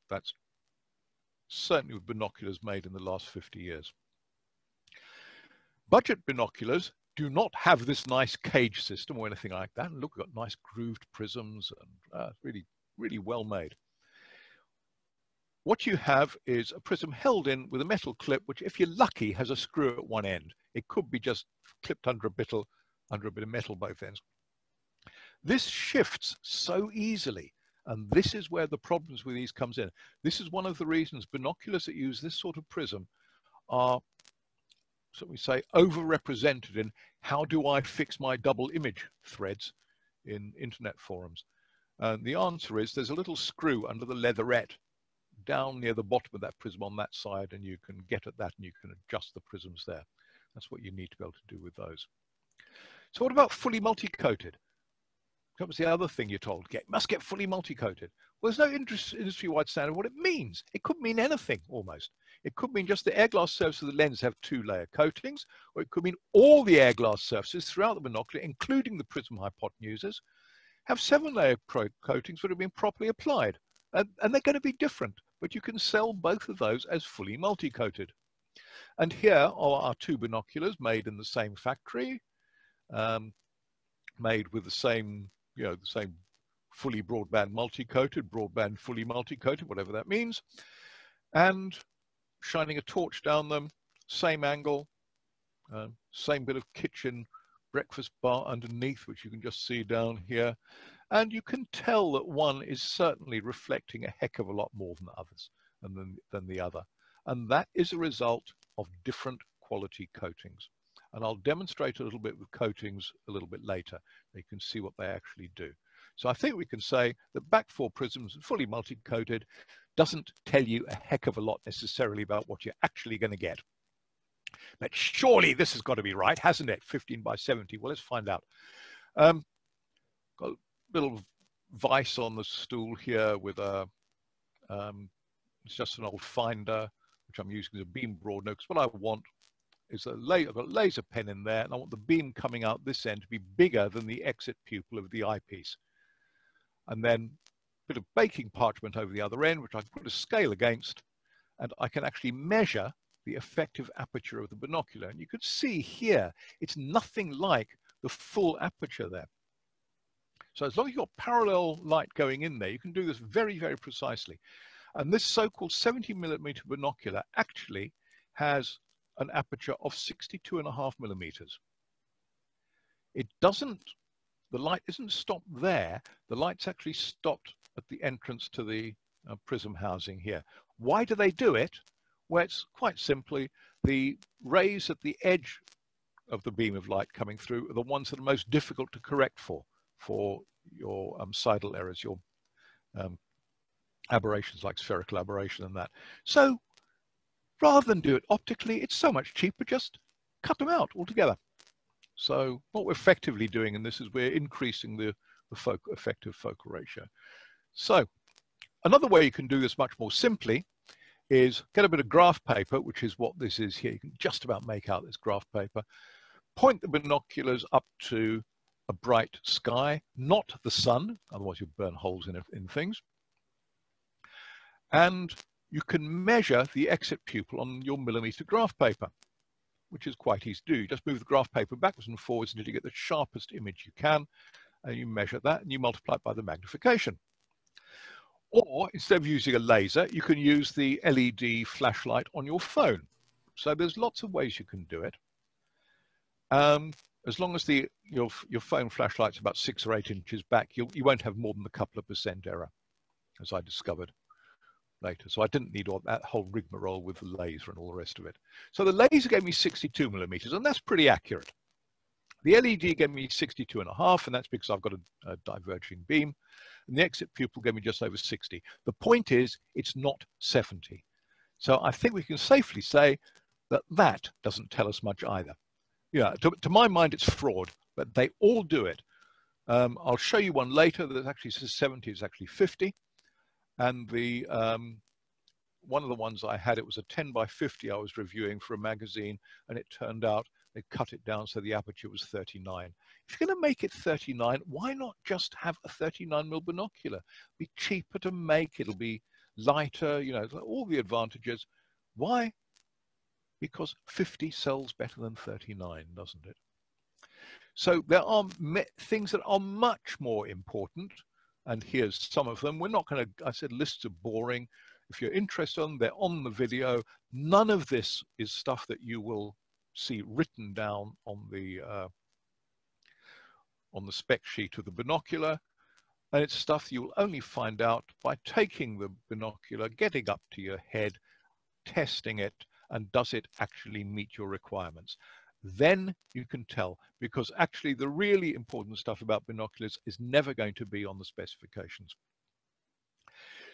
Speaker 2: That's certainly with binoculars made in the last 50 years. Budget binoculars do not have this nice cage system or anything like that. And look, we've got nice grooved prisms and really, really well made. What you have is a prism held in with a metal clip, which if you're lucky has a screw at one end. It could be just clipped under a bit of metal both ends. This shifts so easily, and this is where the problems with these comes in. This is one of the reasons binoculars that use this sort of prism are, so we say, overrepresented in how do I fix my double image threads in internet forums. And the answer is there's a little screw under the leatherette down near the bottom of that prism on that side, and you can get at that and you can adjust the prisms there. That's what you need to be able to do with those. So what about fully multi-coated? That was the other thing you're told, must get fully multi-coated. Well, there's no industry-wide standard of what it means. It could mean anything almost. It could mean just the air glass surface of the lens have 2-layer coatings, or it could mean all the air glass surfaces throughout the binocular, including the prism hypotenusers, have 7-layer coatings that have been properly applied. And they're going to be different, but you can sell both of those as fully multi-coated. And here are our 2 binoculars made in the same factory, made with the same, the same fully broadband multi-coated, broadband fully multi-coated, whatever that means, and shining a torch down them, same angle, same bit of kitchen breakfast bar underneath, which you can just see down here. And you can tell that one is certainly reflecting a heck of a lot more than others and than the other. And that is a result of different quality coatings. And I'll demonstrate a little bit with coatings a little bit later. You can see what they actually do. So I think we can say that BaK-4 Prisms, fully multi-coated, doesn't tell you a heck of a lot necessarily about what you're actually going to get. But surely this has got to be right, hasn't it? 15 by 70. Well, let's find out. Got a little vise on the stool here with a, it's just an old finder, which I'm using as a beam broadener, because what I want is I've got a laser pen in there, and I want the beam coming out this end to be bigger than the exit pupil of the eyepiece. And then a bit of baking parchment over the other end, which I can put a scale against, and I can actually measure the effective aperture of the binocular. And you can see here, it's nothing like the full aperture there. So as long as you've got parallel light going in there, you can do this very, very precisely. And this so-called 70mm binocular actually has an aperture of 62.5 millimeters. It doesn't, the light isn't stopped there. The light's actually stopped at the entrance to the prism housing here. Why do they do it? Well, it's quite simply the rays at the edge of the beam of light coming through are the ones that are most difficult to correct for your sidal errors, your aberrations like spherical aberration and that. So rather than do it optically, it's so much cheaper, just cut them out altogether. So what we're effectively doing in this is we're increasing the effective focal ratio. So another way you can do this much more simply is get a bit of graph paper, which is what this is here. You can just about make out this graph paper. Point the binoculars up to a bright sky, not the sun, otherwise you'll burn holes in things. And you can measure the exit pupil on your millimeter graph paper, which is quite easy to do. You just move the graph paper backwards and forwards until you get the sharpest image you can, and you measure that and you multiply it by the magnification. Or instead of using a laser, you can use the LED flashlight on your phone. So there's lots of ways you can do it. As long as your phone flashlight's about 6 or 8 inches back, you won't have more than a couple of % error, as I discovered later. So I didn't need all that whole rigmarole with the laser and all the rest of it. So the laser gave me 62 millimeters, and that's pretty accurate. The LED gave me 62.5, and that's because I've got a diverging beam. And the exit pupil gave me just over 60. The point is, it's not 70. So I think we can safely say that that doesn't tell us much either. Yeah, to my mind, it's fraud, but they all do it. I'll show you one later that actually says 70 is actually 50. And the one of the ones I had, it was a 10 by 50 I was reviewing for a magazine, and it turned out they cut it down so the aperture was 39. If you're going to make it 39, why not just have a 39mm binocular? It'll be cheaper to make, it'll be lighter, you know, all the advantages. Why? Because 50 sells better than 39, doesn't it? So there are things that are much more important, and here's some of them. We're not going to, I said lists are boring. If you're interested in them, they're on the video. None of this is stuff that you will see written down on the spec sheet of the binocular, and it's stuff you will only find out by taking the binocular, getting up to your head, testing it, and does it actually meet your requirements. Then you can tell, because actually the really important stuff about binoculars is never going to be on the specifications.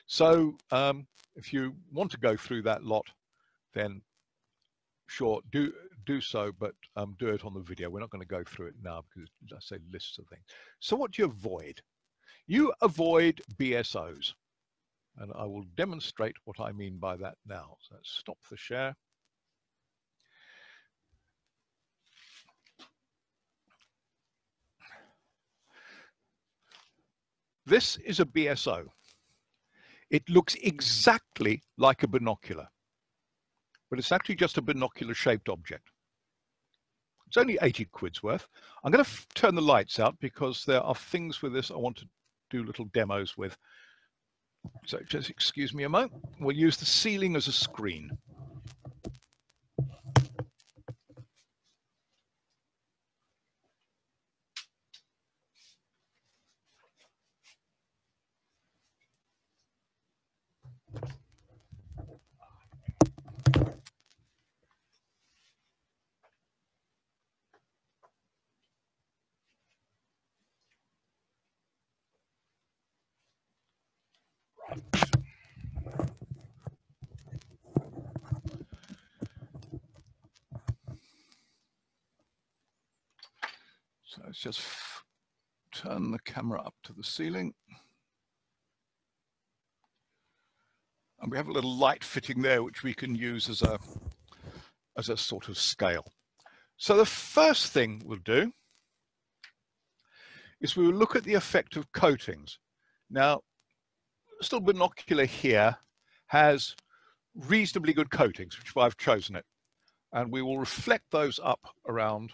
Speaker 2: So if you want to go through that lot, then sure, do so, but do it on the video. We're not going to go through it now because I say lists of things. So what do you avoid? You avoid BSOs, and I will demonstrate what I mean by that now. So let's stop the share. This is a BSO. It looks exactly like a binocular, but it's actually just a binocular-shaped object. It's only 80 quid's worth. I'm going to turn the lights out because there are things with this I want to do little demos with. So just excuse me a moment. We'll use the ceiling as a screen. So let's just turn the camera up to the ceiling. And we have a little light fitting there, which we can use as a sort of scale. So the first thing we'll do is we will look at the effect of coatings. Now, this little binocular here has reasonably good coatings, which is why I've chosen it. And we will reflect those up around.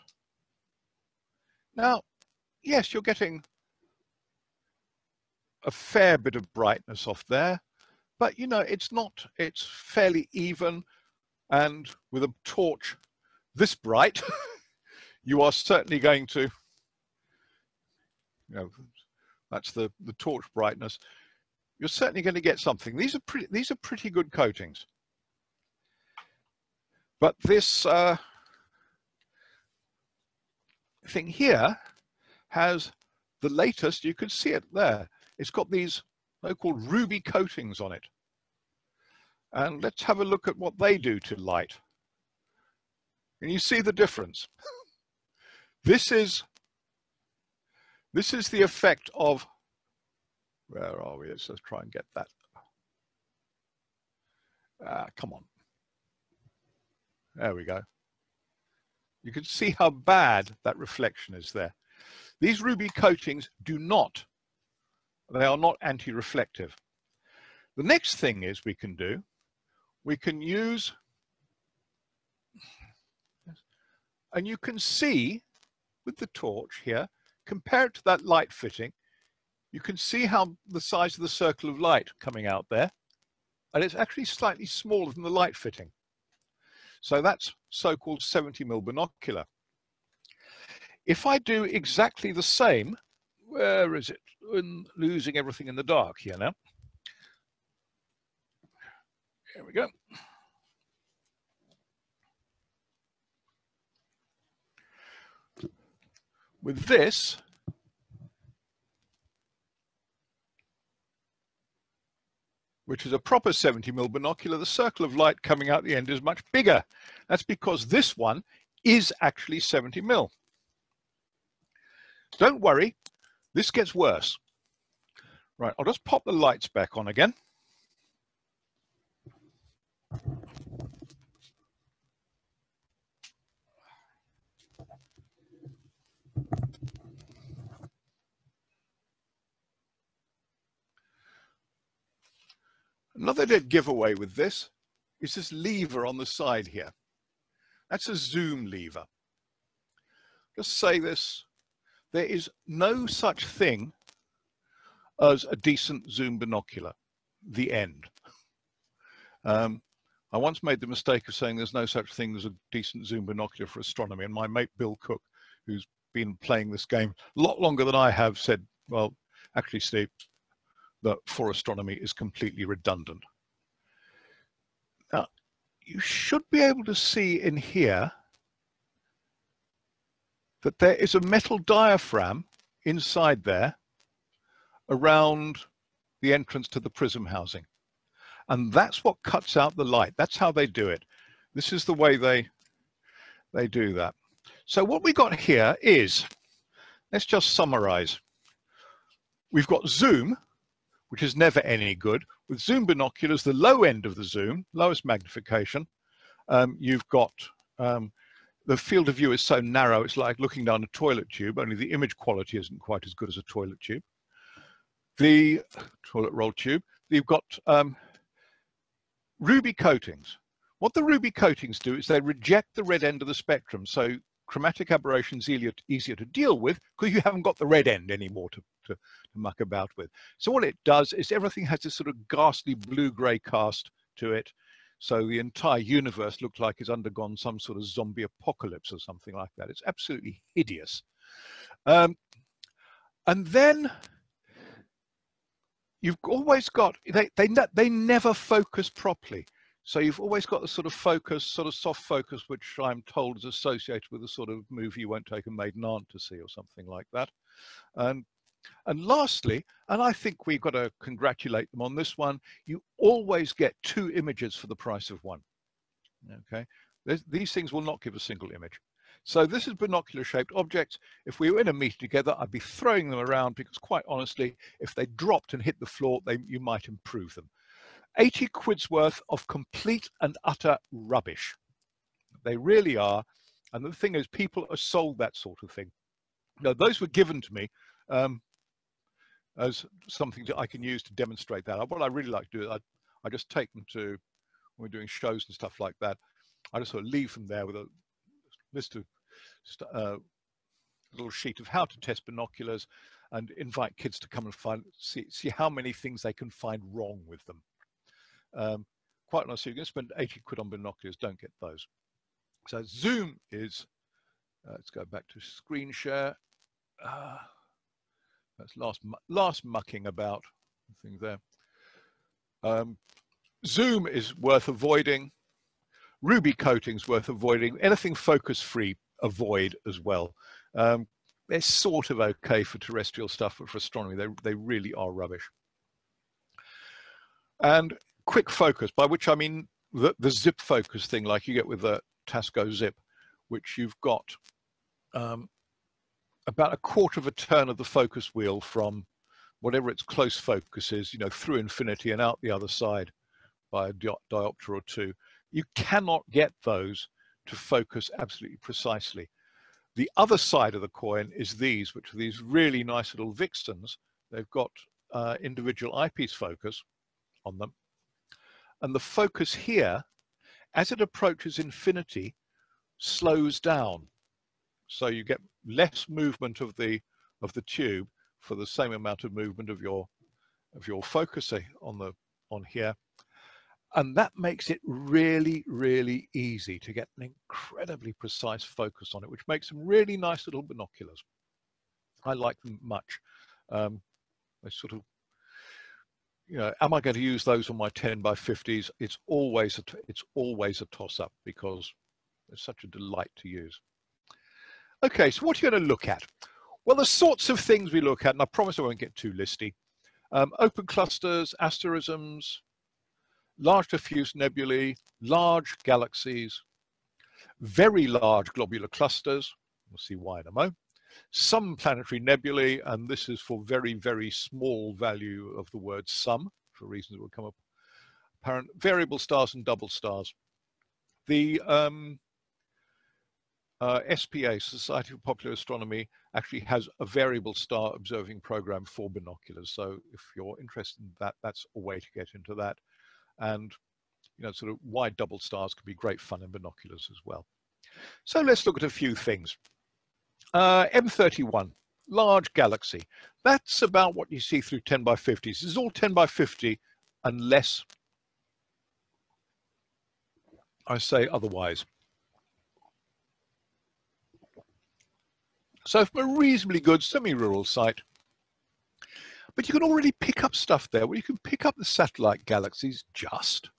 Speaker 2: Now, yes, you're getting a fair bit of brightness off there, but you know, it's fairly even. And with a torch this bright, you are certainly going to, you know, that's the torch brightness. You're certainly going to get something. These are pretty good coatings. But this thing here has the latest. You can see it there. It's got these so-called ruby coatings on it. And let's have a look at what they do to light. And you see the difference. This is the effect of, where are we? Let's just try and get that. Come on. There we go. You can see how bad that reflection is there. These ruby coatings they are not anti-reflective. The next thing is we can use, and you can see with the torch here, compared to that light fitting, you can see how the size of the circle of light coming out there, and it's actually slightly smaller than the light fitting. So that's so-called 70mm binocular. If I do exactly the same, where is it? I'm losing everything in the dark here now. Here we go. With this, which is a proper 70mm binocular, the circle of light coming out the end is much bigger. That's because this one is actually 70mm. Don't worry, this gets worse. Right, I'll just pop the lights back on again. Another dead giveaway with this is this lever on the side here. That's a zoom lever. Just say this, there is no such thing as a decent zoom binocular, the end. I once made the mistake of saying there's no such thing as a decent zoom binocular for astronomy, and my mate Bill Cook, who's been playing this game a lot longer than I have, said, well, actually, Steve, that for astronomy is completely redundant. Now, you should be able to see in here that there is a metal diaphragm inside there around the entrance to the prism housing. And that's what cuts out the light. That's how they do it. This is the way they do that. So what we got here is, let's just summarize. We've got zoom, which is never any good. With zoom binoculars, the low end of the zoom, lowest magnification, you've got, the field of view is so narrow, it's like looking down a toilet tube, only the image quality isn't quite as good as a toilet tube. The toilet roll tube, you've got ruby coatings. What the ruby coatings do is they reject the red end of the spectrum. So chromatic aberrations easier to deal with because you haven't got the red end anymore to muck about with. So what it does is everything has this sort of ghastly blue-grey cast to it. So the entire universe looks like it's undergone some sort of zombie apocalypse or something like that. It's absolutely hideous. And then you've always got, they never focus properly. So you've always got the sort of focus, sort of soft focus, which I'm told is associated with the sort of movie you won't take a maiden aunt to see or something like that. And lastly, and I think we've got to congratulate them on this one, you always get 2 images for the price of 1. Okay, these things will not give a single image. So this is binocular shaped objects. If we were in a meeting together, I'd be throwing them around because quite honestly, if they dropped and hit the floor, you might improve them. 80 quid's worth of complete and utter rubbish. They really are. And the thing is, people are sold that sort of thing. Now, those were given to me as something that I can use to demonstrate that. What I really like to do is I just take them to, when we're doing shows and stuff like that, I just sort of leave them there with a list of little sheet of how to test binoculars and invite kids to come and see how many things they can find wrong with them. Quite honestly, you're going to spend 80 quid on binoculars, don't get those. So zoom is, let's go back to screen share. That's last mucking about thing there. Zoom is worth avoiding. Ruby coating's worth avoiding. Anything focus free, avoid as well. They're sort of okay for terrestrial stuff, but for astronomy, they really are rubbish. And quick focus, by which I mean the zip focus thing, like you get with the Tasco Zip, which you've got about a quarter of a turn of the focus wheel from whatever its close focus is, you know, through infinity and out the other side by a diopter or 2. You cannot get those to focus absolutely precisely. The other side of the coin is these, which are these really nice little Vixens. They've got individual eyepiece focus on them. And the focus here, as it approaches infinity, slows down. So you get less movement of the tube for the same amount of movement of your focus on here. And that makes it really, really easy to get an incredibly precise focus on it, which makes them really nice little binoculars. I like them much. They sort of, you know, am I going to use those on my 10 by 50s? It's always a toss-up because it's such a delight to use. Okay, so what are you going to look at? Well, the sorts of things we look at, and I promise I won't get too listy. Open clusters, asterisms, large diffuse nebulae, large galaxies, very large globular clusters. We'll see why in a moment. Some planetary nebulae, and this is for very, very small value of the word some, for reasons that will come up apparent. Variable stars and double stars. The SPA, Society for Popular Astronomy, actually has a variable star observing program for binoculars. So if you're interested in that, that's a way to get into that. And, you know, sort of wide double stars can be great fun in binoculars as well. So let's look at a few things. M31, large galaxy. That's about what you see through 10 by 50s. This is all 10 by 50 unless I say otherwise. So from a reasonably good semi-rural site, but you can already pick up stuff there. Well, you can pick up the satellite galaxies just.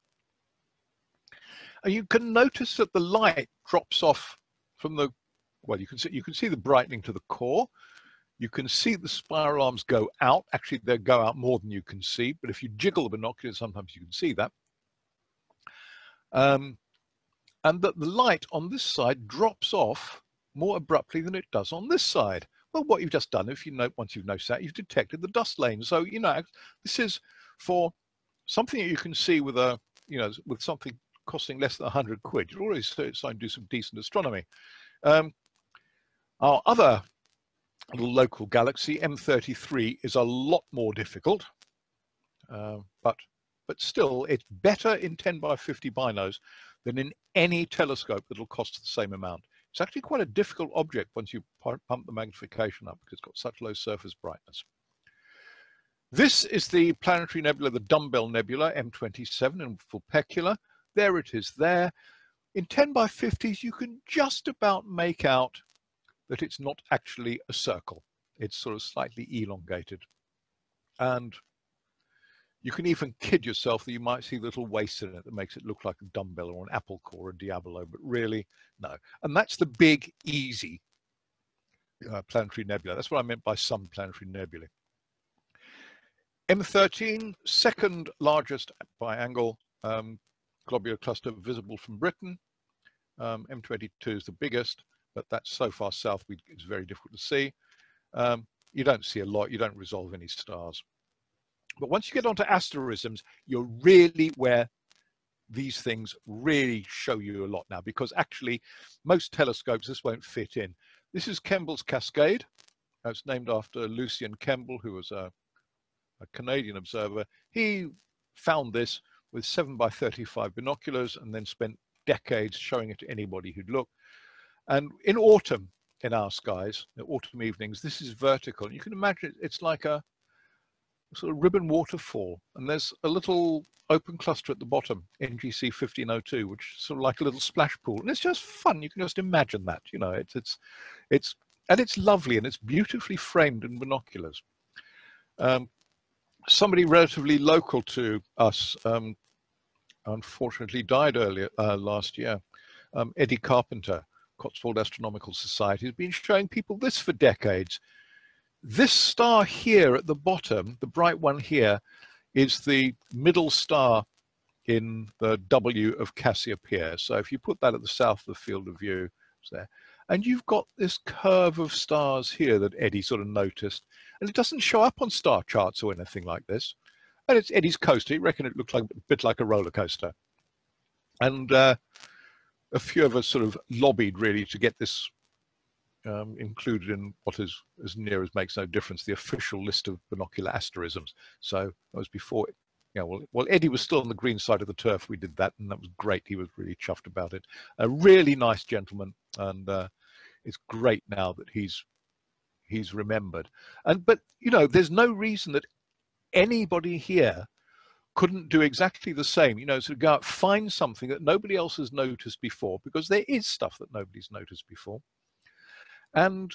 Speaker 2: And you can notice that the light drops off from the, well, you can see the brightening to the core. You can see the spiral arms go out. Actually, they go out more than you can see, but if you jiggle the binoculars, sometimes you can see that. And that the light on this side drops off more abruptly than it does on this side. Well, what you've just done, if you know, once you've noticed that, you've detected the dust lane. So, you know, this is for something that you can see with a, you know, with something costing less than 100 quid. You're already starting to do some decent astronomy. Our other little local galaxy, M33, is a lot more difficult, but still, it's better in 10 by 50 binos than in any telescope that'll cost the same amount. It's actually quite a difficult object once you pump the magnification up because it's got such low surface brightness. This is the Planetary Nebula, the Dumbbell Nebula, M27 in Vulpecula. There it is there. In 10 by 50s, you can just about make out that it's not actually a circle. It's sort of slightly elongated. And you can even kid yourself that you might see little waist in it that makes it look like a dumbbell or an apple core or a diabolo, but really, no. And that's the big, easy planetary nebula. That's what I meant by some planetary nebulae. M13, second largest by angle globular cluster visible from Britain. M22 is the biggest, but that's so far south it's very difficult to see. You don't see a lot, you don't resolve any stars. But once you get onto asterisms, you're really where these things really show you a lot now, because actually most telescopes this won't fit in. This is Kemble's Cascade. It's named after Lucien Kemble, who was a Canadian observer. He found this with 7 by 35 binoculars and then spent decades showing it to anybody who'd look. And in autumn, in our skies, in autumn evenings, this is vertical. And you can imagine it's like a sort of ribbon waterfall. And there's a little open cluster at the bottom, NGC 1502, which is sort of like a little splash pool. And it's just fun. You can just imagine that, you know, it's lovely and it's beautifully framed in binoculars. Somebody relatively local to us, unfortunately died earlier last year. Eddie Carpenter, Cotswold Astronomical Society, has been showing people this for decades. This star here at the bottom, the bright one here, is the middle star in the W of Cassiopeia. So if you put that at the south of the field of view, it's there. And you've got this curve of stars here that Eddie sort of noticed. And it doesn't show up on star charts or anything like this. And it's Eddie's coaster. He reckoned it looked like a bit like a roller coaster. And a few of us sort of lobbied really to get this included in what is as near as makes no difference, the official list of binocular asterisms. So that was before, you know, well, Eddie was still on the green side of the turf. We did that, and that was great. He was really chuffed about it. A really nice gentleman, and it's great now that he's remembered. But you know, there's no reason that anybody here couldn't do exactly the same. You know, sort of go out, find something that nobody else has noticed before, because there is stuff that nobody's noticed before. And,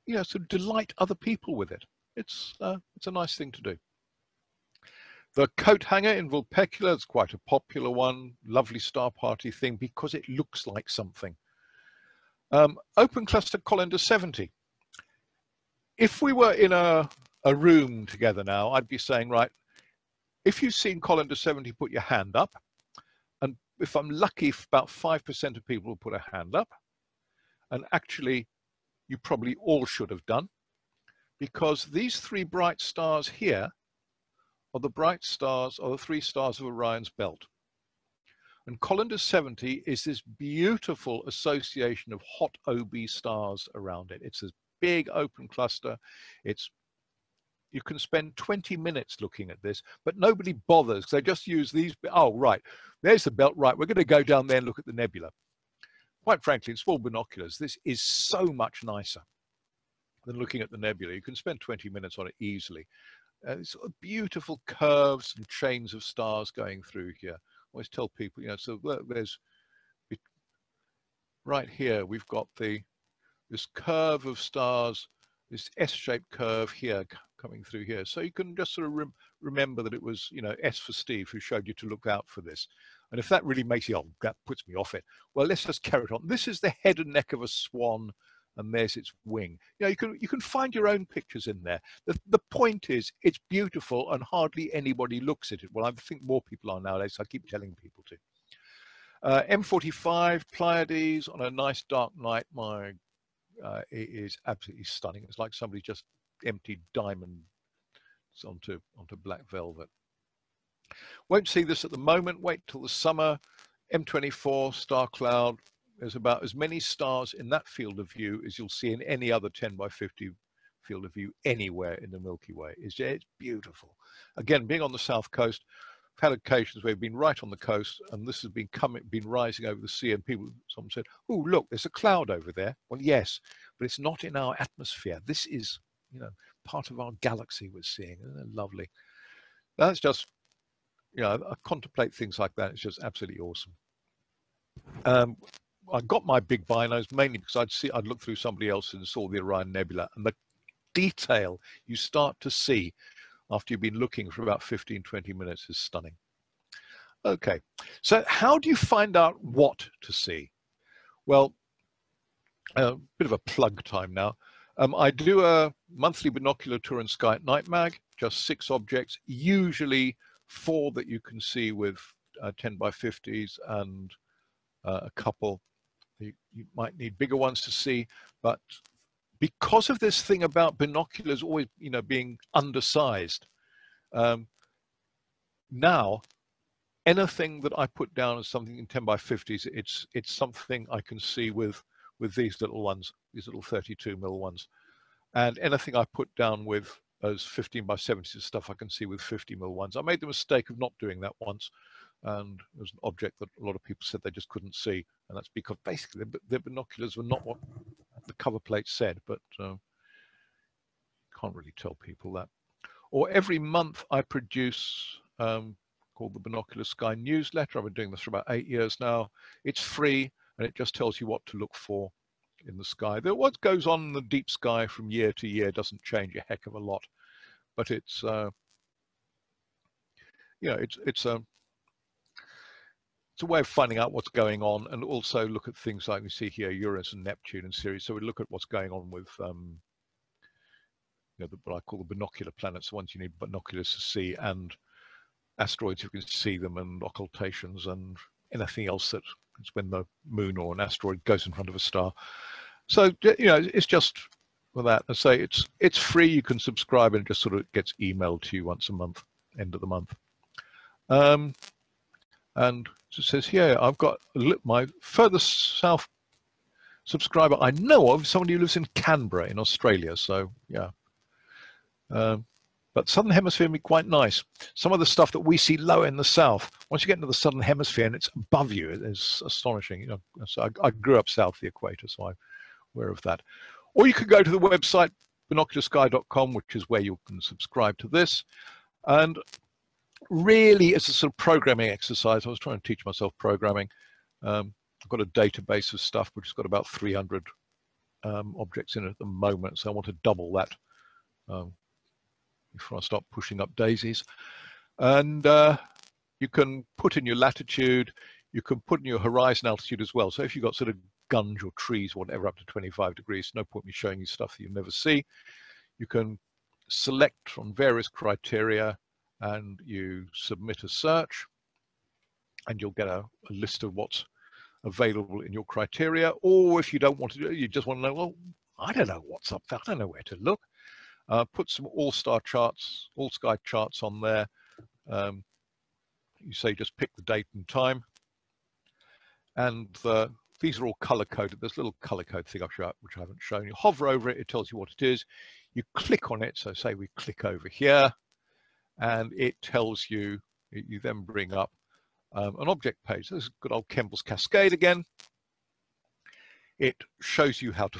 Speaker 2: you know, sort of delight other people with it. It's a nice thing to do. The coat hanger in Vulpecula is quite a popular one, lovely star party thing because it looks like something. Open cluster Colander 70. If we were in a room together now, I'd be saying, right, if you've seen Colander 70, put your hand up. And if I'm lucky, about 5% of people will put a hand up. And actually, you probably all should have done, because these three bright stars here are the bright stars, or the three stars of Orion's belt. And Colander 70 is this beautiful association of hot OB stars around it. It's this big open cluster. You can spend 20 minutes looking at this, but nobody bothers. They just use these. Oh, right, there's the belt. Right, we're going to go down there and look at the nebula. Quite frankly, in small binoculars, this is so much nicer than looking at the nebula. You can spend 20 minutes on it easily. Sort of beautiful curves and chains of stars going through here. I always tell people, you know, so there's right here, we've got this curve of stars, this S-shaped curve here coming through here. So you can just sort of remember that it was, you know, S for Steve who showed you to look out for this. And if that really makes you, oh, that puts me off it, well, let's just carry it on. This is the head and neck of a swan, and there's its wing. You know, you can find your own pictures in there. The point is, it's beautiful, and hardly anybody looks at it. Well, I think more people are nowadays, so I keep telling people to. M45 Pleiades on a nice dark night. It is absolutely stunning. It's like somebody just emptied diamonds onto black velvet. Won't see this at the moment. Wait till the summer. M24 star cloud. There's about as many stars in that field of view as you'll see in any other 10 by 50 field of view anywhere in the Milky Way. It's beautiful. Again, being on the south coast, had occasions where we've been right on the coast, and this has been rising over the sea, and someone said, "Oh, look, there's a cloud over there." Well, yes, but it's not in our atmosphere. This is, you know, part of our galaxy we're seeing. Isn't it lovely? That's just, you know, I contemplate things like that. It's just absolutely awesome. I got my big binos mainly because I'd look through somebody else and saw the Orion Nebula, and the detail you start to see after you've been looking for about 15-20 minutes is stunning. Okay, so how do you find out what to see? Well, a bit of a plug time now. I do a monthly binocular tour in Sky at Night Mag, just 6 objects, usually 4 that you can see with 10x50s and a couple. You might need bigger ones to see, but because of this thing about binoculars always, you know, being undersized, now anything that I put down as something in 10x50s, it's something I can see with these little ones, these little 32mm ones, and anything I put down with as 15x70s stuff I can see with 50mm ones. I made the mistake of not doing that once, and it was an object that a lot of people said they just couldn't see, and that's because basically the binoculars were not what the cover plate said, but can't really tell people that. Or every month I produce called the Binocular Sky newsletter. I've been doing this for about 8 years now. It's free, and it just tells you what to look for in the sky. What goes on in the deep sky from year to year doesn't change a heck of a lot, but it's you know, it's a way of finding out what's going on, and also look at things like we see here, Uranus and Neptune and Ceres. So we look at what's going on with you know, what I call the binocular planets, the ones you need binoculars to see, and asteroids, you can see them, and occultations, and anything else that is when the moon or an asteroid goes in front of a star. So, you know, it's just for that. I say it's free. You can subscribe, and it just sort of gets emailed to you once a month, end of the month. And it says here, I've got my further south subscriber I know of, somebody who lives in Canberra in Australia. So yeah. But Southern Hemisphere would be quite nice. Some of the stuff that we see lower in the south, once you get into the Southern Hemisphere and it's above you, it is astonishing. You know, so I grew up south of the equator, so I'm aware of that. Or you could go to the website binocularsky.com, which is where you can subscribe to this. And really, it's a sort of programming exercise. I was trying to teach myself programming. I've got a database of stuff which has got about 300 objects in it at the moment, so I want to double that before I start pushing up daisies. And you can put in your latitude, you can put in your horizon altitude as well. So if you've got sort of gunge or trees, whatever, up to 25 degrees, no point me showing you stuff that you'll never see. You can select from various criteria, and you submit a search, and you'll get a list of what's available in your criteria. Or if you don't want to do it, you just want to know, well, I don't know what's up there, I don't know where to look. Put some all-star charts, all-sky charts on there. You say just pick the date and time. And these are all color-coded. There's a little color-code thing which I haven't shown you. Hover over it, it tells you what it is. You click on it, so say we click over here, and it tells you, you then bring up an object page. This is good old Kemble's Cascade again. It shows you how to,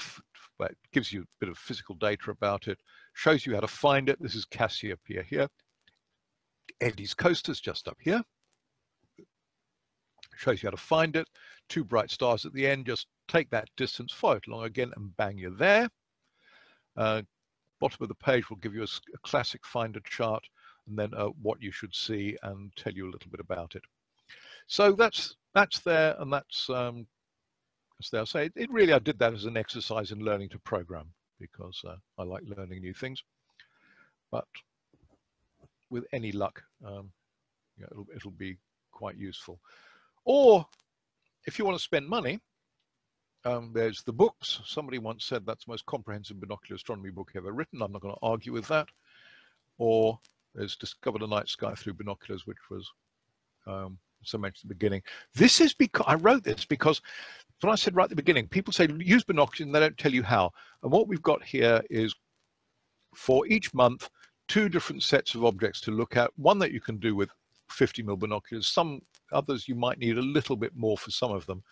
Speaker 2: well, it gives you a bit of physical data about it, shows you how to find it. This is Cassiopeia here. Eddie's Coaster's just up here. Shows you how to find it. 2 bright stars at the end. Just take that distance, follow it along again, and bang, you're there. Bottom of the page will give you a classic finder chart, and then what you should see, and tell you a little bit about it. So that's there, and that's there. So it really, I did that as an exercise in learning to program, because I like learning new things. But with any luck, you know, it'll be quite useful. Or if you want to spend money, there's the books. Somebody once said that's the most comprehensive binocular astronomy book ever written. I'm not going to argue with that. Or there's Discover the Night Sky Through Binoculars, which was, as I mentioned at the beginning. This is because I wrote this because when I said right at the beginning, people say use binoculars and they don't tell you how. And what we've got here is, for each month, 2 different sets of objects to look at. One that you can do with 50mm binoculars. Some others you might need a little bit more for some of them.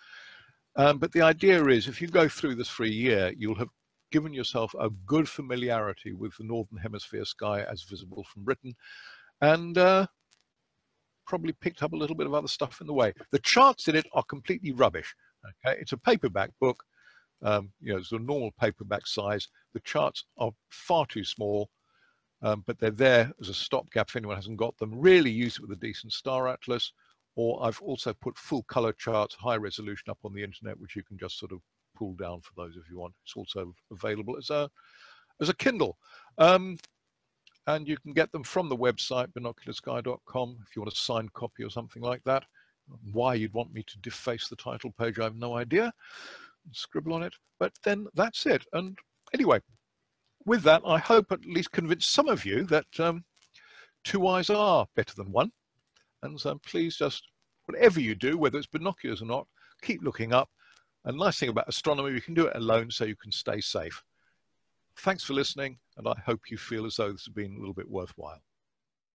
Speaker 2: But the idea is, if you go through this for a year, you'll have given yourself a good familiarity with the Northern Hemisphere sky as visible from Britain, and probably picked up a little bit of other stuff in the way. The charts in it are completely rubbish. Okay, it's a paperback book. It's a normal paperback size. The charts are far too small, but they're there as a stopgap if anyone hasn't got them. Really use it with a decent star atlas. Or I've also put full color charts, high resolution up on the internet, which you can just sort of pull down for those if you want. It's also available as a Kindle. And you can get them from the website, binocularsky.com, if you want a signed copy or something like that. Why you'd want me to deface the title page, I have no idea. Scribble on it, but then that's it. And anyway, with that, I hope at least convince some of you that 2 eyes are better than 1. And so please just, whatever you do, whether it's binoculars or not, keep looking up. And nice thing about astronomy, you can do it alone so you can stay safe. Thanks for listening, and I hope you feel as though this has been a little bit worthwhile.